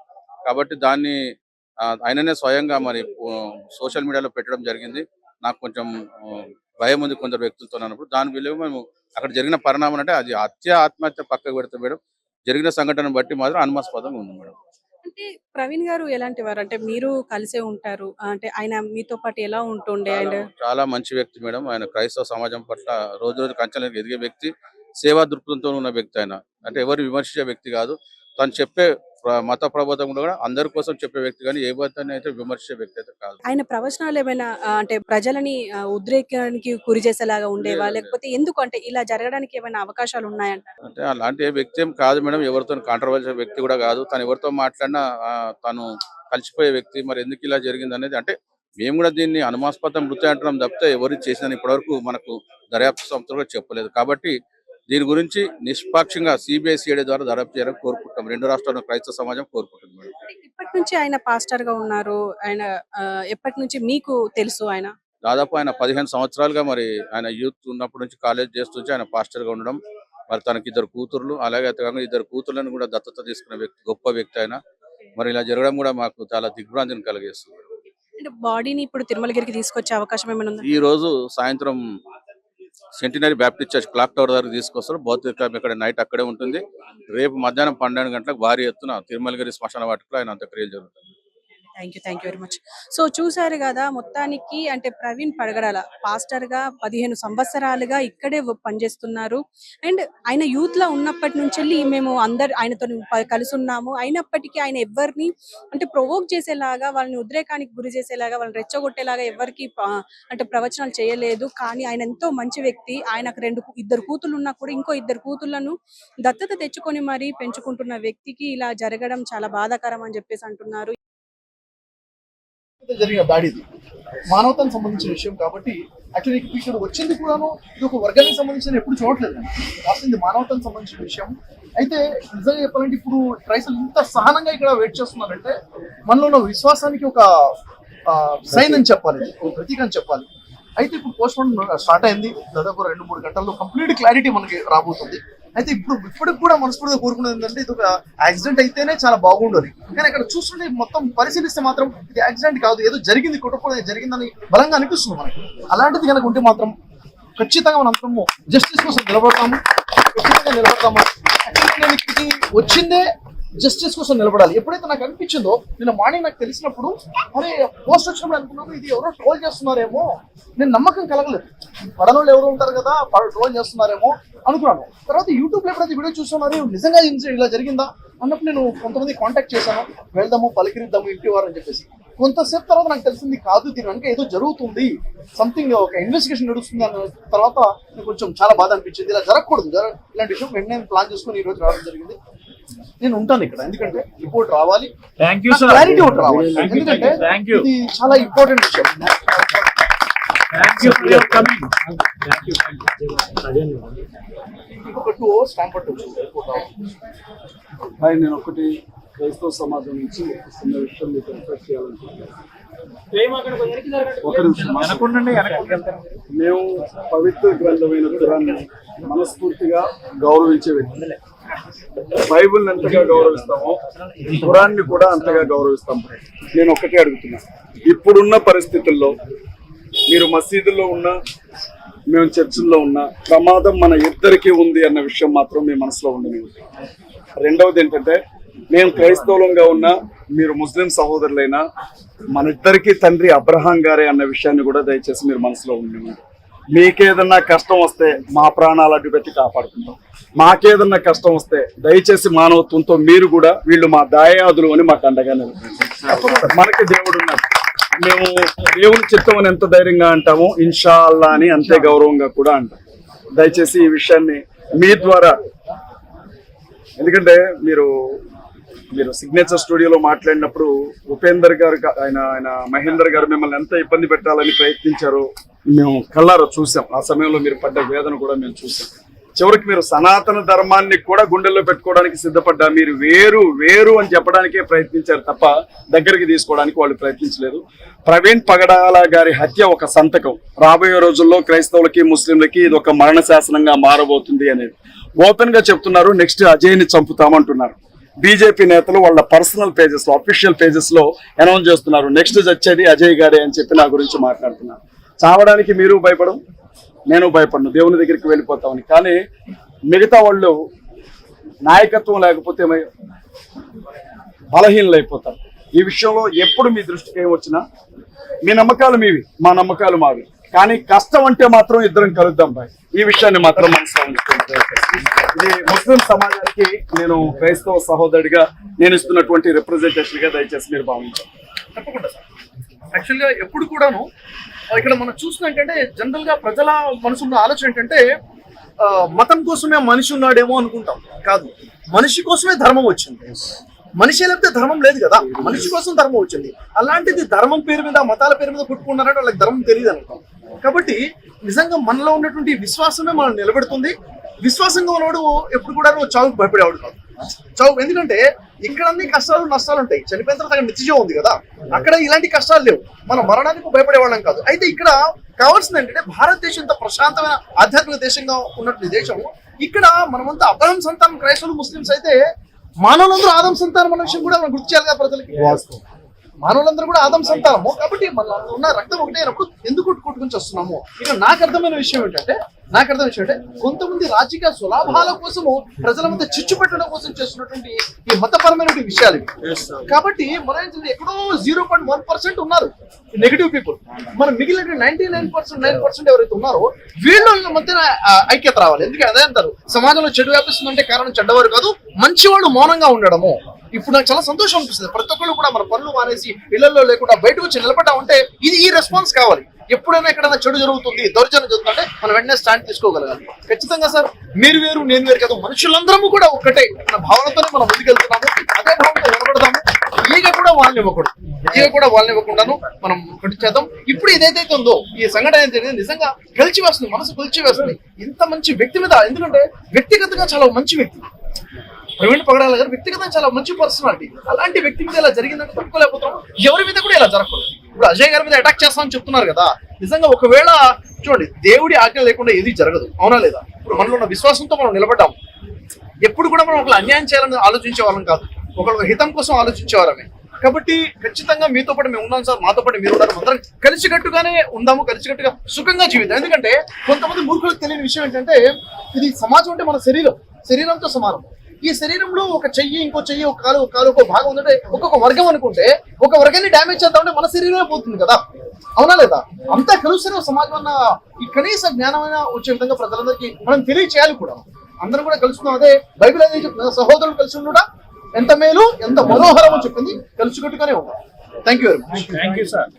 Speaker 7: కాబట్టి దాన్ని ఆయననే స్వయంగా మరి సోషల్ మీడియాలో పెట్టడం జరిగింది. నాకు కొంచెం భయం ఉంది కొందరు వ్యక్తులతో అన్నప్పుడు. దాని విలువ మేము అక్కడ జరిగిన పరిణామం అంటే అది ఆత్మహత్య పక్కకు పెడితే మేడం, జరిగిన సంఘటన బట్టి మాత్రం అనుమానాస్పదంగా ఉంది మేడం.
Speaker 5: అంటే ప్రవీణ్ గారు ఎలాంటి వారు? అంటే మీరు కలిసే ఉంటారు. అంటే ఆయన మీతో పాటు ఎలా ఉంటుండే?
Speaker 7: చాలా మంచి వ్యక్తి మేడం. ఆయన క్రైస్తవ సమాజం పట్ల రోజు రోజు కంచెలకు ఎదిగే వ్యక్తి, సేవా దృక్పథంతో ఉన్న వ్యక్తి. ఆయన అంటే ఎవరు విమర్శించే వ్యక్తి కాదు. తను చెప్పే మత ప్రబోధం కూడా అందరి కోసం చెప్పే వ్యక్తి, కానీ ఏ మతాన్ని అయితే విమర్శించే వ్యక్తి అయితే కాదు.
Speaker 5: ఆయన ప్రవచనాలు ఏమైనా అంటే ప్రజలని ఉద్రేకానికి గురి చేసేలాగా ఉండేవా? లేకపోతే ఎందుకు అంటే ఇలా జరగడానికి ఏమైనా అవకాశాలు ఉన్నాయంట?
Speaker 7: అంటే అలాంటి వ్యక్తి ఏం కాదు మేడం. ఎవరితో కాంట్రవర్షియల్ వ్యక్తి కూడా కాదు. తను ఎవరితో మాట్లాడినా తను కలిసిపోయే వ్యక్తి. మరి ఎందుకు ఇలా జరిగింది అనేది అంటే మేము కూడా దీన్ని అనుమానాస్పద మృతి అంటున్నాం తప్పితే ఎవరు చేసిన ఇప్పటివరకు మనకు దర్యాప్తు సంస్థలు కూడా చెప్పలేదు. కాబట్టి దీని గురించి నిష్పాక్షంగా సిబిఎస్ఈ ద్వారా దర్యాప్తు చేయాలని కోరుకుంటాం. 2 రాష్ట్రాల క్రైస్తవ సమాజం కోరుకుంటుంది మేడం.
Speaker 5: ఇప్పటి నుంచి ఆయన పాస్టర్ గా ఉన్నారు. ఆయన ఎప్పటి నుంచి మీకు తెలుసు? ఆయన
Speaker 7: దాదాపు ఆయన 15 సంవత్సరాలుగా మరి ఆయన యూత్ ఉన్నప్పటి నుంచి కాలేజ్ చేస్తూ ఆయన పాస్టర్ గా ఉండడం. మరి తనకి 2 కూతుర్లు, అలాగే అతను 2 కూతుర్లను కూడా దత్తత తీసుకున్న వ్యక్తి, గొప్ప వ్యక్తి ఆయన. మరి ఇలా జరగడం కూడా మాకు చాలా దిగ్భ్రాంతిని కలిగిస్తుంది.
Speaker 5: అంటే బాడీని ఇప్పుడు తిరుమలగిరికి తీసుకొచ్చే అవకాశం ఏమైనా ఉందా?
Speaker 7: ఈ రోజు సాయంత్రం centenary Baptist church clock tower దగ్గర తీసుకొస్తారు. భౌతిక ఇక్కడ నైట్ అక్కడే ఉంటుంది. రేపు మధ్యాహ్నం 12 గంటలకు భారీ ఎత్తున తిరుమలగిరి శ్మశాన వాటికలో ఆయన అంత్యక్రియలు జరుగుతుంది.
Speaker 5: Thank you very much. So చూసారు కదా, మొత్తానికి అంటే ప్రవీణ్ పగడాల పాస్టర్ గా 15 సంవత్సరాలుగా ఇక్కడే పనిచేస్తున్నారు. అండ్ ఆయన యూత్ లో ఉన్నప్పటి నుంచి మేము అందరు ఆయనతో కలిసి ఉన్నాము. అయినప్పటికీ ఆయన ఎవరిని అంటే ప్రొవోక్ చేసేలాగా, వాళ్ళని ఉద్రేకానికి గురి చేసేలాగా, వాళ్ళని రెచ్చగొట్టేలాగా ఎవరికి అంటే ప్రవచనాలు చేయలేదు. కానీ ఆయన ఎంతో మంచి వ్యక్తి. ఆయనకు 2 కూతుళ్ళు ఉన్నా కూడా ఇంకో 2 కూతుళ్లను దత్తత తెచ్చుకొని మరీ పెంచుకుంటున్న వ్యక్తికి ఇలా జరగడం చాలా బాధాకరం అని చెప్పేసి అంటున్నారు.
Speaker 8: జరిగిన దాడిది మానవతానికి సంబంధించిన విషయం కాబట్టి యాక్చువల్లీ ఇక్కడ వచ్చింది కూడాను ఇది ఒక వర్గానికి సంబంధించిన ఎప్పుడు చూడట్లేదు. రాసింది మానవతానికి సంబంధించిన విషయం. అయితే నిజంగా చెప్పాలంటే ఇప్పుడు క్రైస్తవులు ఇంత సహనంగా ఇక్కడ వెయిట్ చేస్తున్నారంటే మనలో ఉన్న విశ్వాసానికి ఒక సైన్ అని చెప్పాలి, ఒక ప్రతీక అని చెప్పాలి. అయితే ఇప్పుడు పోస్ట్ మార్టం స్టార్ట్ అయింది. దాదాపు 2-3 గంటల్లో కంప్లీట్ క్లారిటీ మనకి రాబోతుంది. అయితే ఇప్పటికి కూడా మనస్ఫూర్తిగా కోరుకునేది ఏంటంటే ఇది ఒక యాక్సిడెంట్ అయితేనే చాలా బాగుండదు. కానీ అక్కడ చూస్తుంటే మొత్తం పరిశీలిస్తే మాత్రం ఇది యాక్సిడెంట్ కాదు, ఏదో జరిగింది, కుటుంబం జరిగిందని బలంగా అనిపిస్తుంది మనకి. అలాంటిది కనుక ఉంటే మాత్రం ఖచ్చితంగా మనం అందరము జస్టిస్ కోసం నిలబడతాము. నేను ఇక్కడికి వచ్చిందే జస్టిస్ కోసం నిలబడాలి. ఎప్పుడైతే నాకు అనిపించిందో, నిన్న మార్నింగ్ నాకు తెలిసినప్పుడు అరే పోస్ట్ వచ్చినప్పుడు అనుకున్నాను ఇది ఎవరో ట్రోల్ చేస్తున్నారేమో, నేను నమ్మకం కలగలేదు. పడనోళ్ళు ఎవరు ఉంటారు కదా, ట్రోల్ చేస్తున్నారేమో అనుకున్నాను. తర్వాత యూట్యూబ్లో ఎప్పుడైతే వీడియో చూస్తున్నారు నిజంగా ఇలా జరిగిందా అన్నప్పుడు నేను కొంతమంది కాంటాక్ట్ చేశాను, వెళ్దాము పలకరిద్దాము ఇంటి వారు అని చెప్పేసి. కొంతసేపు తర్వాత నాకు తెలిసింది కాదు, దీని వెనక ఏదో జరుగుతుంది, సంథింగ్ ఒక ఇన్వెస్టిగేషన్ నడుస్తుంది అన్న తర్వాత కొంచెం చాలా బాధ అనిపించింది. ఇలా జరగకూడదు, ఇలాంటి విషయం వెంటనే ప్లాన్ చేసుకుని ఈ రోజు రావడం జరిగింది. నేను ఉంటాను ఇక్కడ, ఎందుకంటే రిపోర్ట్ రావాలి,
Speaker 9: థ్యాంక్ యూ సార్,
Speaker 8: క్లారిటీ ఒకటి రావాలి, ఎందుకంటే
Speaker 9: థ్యాంక్ యూ,
Speaker 8: ఇది చాలా ఇంపార్టెంట్ విషయం.
Speaker 9: Thank you for your coming.
Speaker 8: ఇంకొక 2 hours టైం పట్టొచ్చు రిపోర్ట్ రావాలి.
Speaker 10: నేను ఒకటి క్రైస్తవ సమాజం నుంచి చిన్న విషయం మీకు రిఫర్ చేయాలనుకుంటున్నాను. ఒక నిమిషం మేము పవిత్ర గ్రంథమైన ఖురాన్ని మనస్ఫూర్తిగా గౌరవించే వ్యక్తులు. బైబిల్ని ఎంతగా గౌరవిస్తామో ఖురాన్ని కూడా అంతగా గౌరవిస్తాం. నేను ఒక్కటే అడుగుతున్నా, ఇప్పుడున్న పరిస్థితుల్లో మీరు మసీదుల్లో ఉన్నా మేము చర్చిల్లో ఉన్నా ప్రమాదం మన ఇద్దరికీ ఉంది అన్న విషయం మాత్రం మీ మనసులో ఉండని. రెండవది ఏంటంటే, మేము క్రైస్తవులంగా ఉన్నా మీరు ముస్లిం సహోదరులైనా మన ఇద్దరికీ తండ్రి అబ్రహాం గారే అన్న విషయాన్ని కూడా దయచేసి మీరు మనసులో ఉండని. మీకేదన్నా కష్టం వస్తే మా ప్రాణాలు అడ్డుపెట్టి కాపాడుకుంటాం. మాకేదన్నా కష్టం వస్తే దయచేసి మానవత్వంతో మీరు కూడా వీళ్ళు మా దాయాదులు అని మాకు అండగా నిలబడండి. మనకి దేవుడు ఉన్నాడు, మేము దేవుని చిత్తం అని ఎంత ధైర్యంగా అంటామో ఇన్షా అల్లా అని అంతే గౌరవంగా కూడా అంటాం. దయచేసి ఈ విషయాన్ని మీ ద్వారా, ఎందుకంటే మీరు సిగ్నేచర్ స్టూడియోలో మాట్లాడినప్పుడు ఉపేందర్ గారు ఆయన మహేందర్ గారు మిమ్మల్ని ఎంత ఇబ్బంది పెట్టాలని ప్రయత్నించారో మేము కళ్ళారా చూసాం. ఆ సమయంలో మీరు పడ్డ వేదన కూడా మేము చూసాం. చివరికి మీరు సనాతన ధర్మాన్ని కూడా గుండెల్లో పెట్టుకోవడానికి సిద్ధపడ్డా, మీరు వేరు వేరు అని చెప్పడానికే ప్రయత్నించారు తప్ప దగ్గరికి తీసుకోవడానికి వాళ్ళు ప్రయత్నించలేదు. ప్రవీణ్ పగడాల గారి హత్య ఒక సంతకం, రాబోయే రోజుల్లో క్రైస్తవులకి ముస్లింలకి ఇది ఒక మరణ శాసనంగా మారబోతుంది అనేది ఓపెన్ గా చెప్తున్నారు. నెక్స్ట్ అజయ్ని చంపుతామంటున్నారు. బీజేపీ నేతలు వాళ్ళ పర్సనల్ పేజెస్ లో, అఫీషియల్ పేజెస్ లో అనౌన్స్ చేస్తున్నారు, నెక్స్ట్ చచ్చేది అజయ్ గారే అని చెప్పి నా గురించి మాట్లాడుతున్నారు. చావడానికి మీరు భయపడం, నేను భయపడను, దేవుని దగ్గరికి వెళ్ళిపోతామని. కానీ మిగతా వాళ్ళు నాయకత్వం లేకపోతే బలహీనలు అయిపోతారు. ఈ విషయంలో ఎప్పుడు మీ దృష్టికి ఏమొచ్చినా మీ నమ్మకాలు మీవి, మా నమ్మకాలు మావి, కానీ కష్టం అంటే మాత్రం ఇద్దరం కలుద్దాం బాయ్. ఈ విషయాన్ని మాత్రం మనసులో ఉంచుకోండి. ఇది ముస్లిం సమాజానికి నేను క్రైస్తవ సహోదరుడిగా నేను ఇస్తున్నటువంటి రిప్రజెంటేషన్ గా దయచేసి మీరు భావించారు.
Speaker 8: తప్పకుండా సార్. యాక్చువల్గా ఎప్పుడు కూడాను ఇక్కడ మనం చూస్తున్నా ఏంటంటే, జనరల్ గా ప్రజల మనసున్న ఆలోచన ఏంటంటే, మతం కోసమే మనిషి ఉన్నాడేమో అనుకుంటాం. కాదు, మనిషి కోసమే ధర్మం వచ్చింది. మనిషి లేకపోతే ధర్మం లేదు కదా, మనిషి కోసం ధర్మం వచ్చింది. అలాంటిది ధర్మం పేరు మీద, మతాల పేరు మీద కొట్టుకున్నారంటే వాళ్ళకి ధర్మం తెలియదు అనుకుంటాం. కాబట్టి నిజంగా మనలో ఉన్నటువంటి విశ్వాసమే మనం నిలబెడుతుంది. విశ్వాసంగా ఉన్నవాడు ఎప్పుడు కూడా చావుకు భయపడేవాడు కాదు. చావు, ఎందుకంటే ఇక్కడ అన్ని కష్టాలు నష్టాలు ఉంటాయి, చనిపోయిన తర్వాత అక్కడ నిత్యజీవం ఉంది కదా, అక్కడ ఇలాంటి కష్టాలు లేవు. మనం మరణానికి భయపడేవాళ్ళం కాదు. అయితే ఇక్కడ కావాల్సింది ఏంటంటే, భారతదేశం ఇంత ప్రశాంతమైన ఆధ్యాత్మిక దేశంగా ఉన్నటువంటి దేశం, ఇక్కడ మనమంతా అబ్రహం సంతానం క్రైస్తవులు ముస్లింస్ అయితే మానవులందరూ ఆదం సంతానం అన్న విషయం కూడా మనం గుర్తు చేయాలి కదా ప్రజలకి. మానవులందరూ కూడా ఆదం సంతానము, కాబట్టి మన ఉన్న రక్తం ఒకటే అయినప్పుడు ఎందుకు కొట్టుకుని వస్తున్నాము. ఇక నాకు అర్థమైన విషయం ఏంటంటే, కొంతమంది రాజకీయ సులాభాల కోసము ప్రజల మధ్య చిచ్చు పెట్టడం కోసం చేస్తున్నటువంటి ఈ మతపరమైన విషయాలు ఇవి. కాబట్టి మనం ఎక్కడో 0.1% ఉన్నారు నెగిటివ్ పీపుల్. మనం మిగిలిన 99% ఎవరైతే ఉన్నారో వీళ్ళ మధ్యన ఐక్యత రావాలి. ఎందుకంటే అదే అంటారు, సమాజంలో చెడు వ్యాపిస్తుందంటే కారణం చెడ్డవారు కాదు, మంచివాడు మౌనంగా ఉండడము. ఇప్పుడు నాకు చాలా సంతోషం అనిపిస్తుంది, ప్రతి ఒక్కళ్ళు కూడా మన పనులు మానేసి ఇళ్లలో లేకుండా బయటకు వచ్చి నిలబడ్డా ఉంటే ఇది ఈ రెస్పాన్స్ కావాలి. ఎప్పుడైనా ఎక్కడైనా చెడు జరుగుతుంది, దౌర్జన్యం జరుగుతుంటే మనం వెంటనే స్టాండ్ తీసుకోగలగాలి. ఖచ్చితంగా సార్, మీరు వేరు నేను వేరు కాదు, మనుషులందరము కూడా ఒక్కటే మన భావనతోనే మనం ముందుకెళ్తున్నాము. అదే భావనతో నిలబడదాము. ఈగ కూడా వాళ్ళని ఇవ్వకుండాను మనం ఒకటి చేద్దాం. ఇప్పుడు ఏదైతే ఉందో ఈ సంఘటన ఏంటంటే నిజంగా కలిసి వేస్తుంది, మనసు కలిసి వేస్తుంది. ఇంత మంచి వ్యక్తి మీద, ఎందుకంటే వ్యక్తిగతంగా చాలా మంచి వ్యక్తి ప్రవీణ్ పగడాల గారు, వ్యక్తిగతంగా చాలా మంచి పర్సనాలిటీ. అలాంటి వ్యక్తి మీద ఇలా జరిగిందంటే తట్టుకోలేకపోతున్నాం. ఎవరి మీద కూడా ఇలా జరగకూడదు. ఇప్పుడు అజయ్ గారి మీద అటాక్ చేస్తామని చెప్తున్నారు కదా, నిజంగా ఒకవేళ చూడండి, దేవుడి ఆజ్ఞ లేకుండా ఏది జరగదు, అవునా లేదా? ఇప్పుడు మనలో ఉన్న విశ్వాసంతో మనం నిలబడ్డాం. ఎప్పుడు కూడా మనం ఒకళ్ళు అన్యాయం చేయాలని ఆలోచించే వాళ్ళం కాదు, ఒకళ్ళ హితం కోసం ఆలోచించేవారమే. కాబట్టి ఖచ్చితంగా మీతో పాటు మేము ఉన్నాం సార్, మాతో పాటు మీరు ఉన్నారు. అందరం కలిసికట్టుగానే ఉందాము, కలిసికట్టుగా సుఖంగా జీవితం. ఎందుకంటే కొంతమంది మూర్ఖులకు తెలియని విషయం ఏంటంటే, ఇది సమాజం అంటే మన శరీరంతో సమానం. ఈ శరీరంలో ఒక చెయ్యి, ఇంకో చెయ్యి, ఒక కాలు ఒక భాగం ఉందంటే ఒక్కొక్క వర్గం అనుకుంటే, ఒక వర్గాన్ని డ్యామేజ్ చేద్దామంటే మన శరీరమే పోతుంది కదా, అవునా లేదా? అంతా కలుస్తేనే సమాజం అన్న ఈ కనీస జ్ఞానమైన వచ్చే విధంగా ప్రజలందరికీ మనం తెలియచేయాలి కూడా. అందరం కూడా కలుసుకున్నాం. అదే బైబిల్ అనేది చెప్తుంది, సహోదరులు కలిసి ఉండడా ఎంత మేలు ఎంత మనోహరం అని చెప్పింది. కలిసికట్టుగానే ఉంటాం. Thank you very much.
Speaker 9: Thank you sir.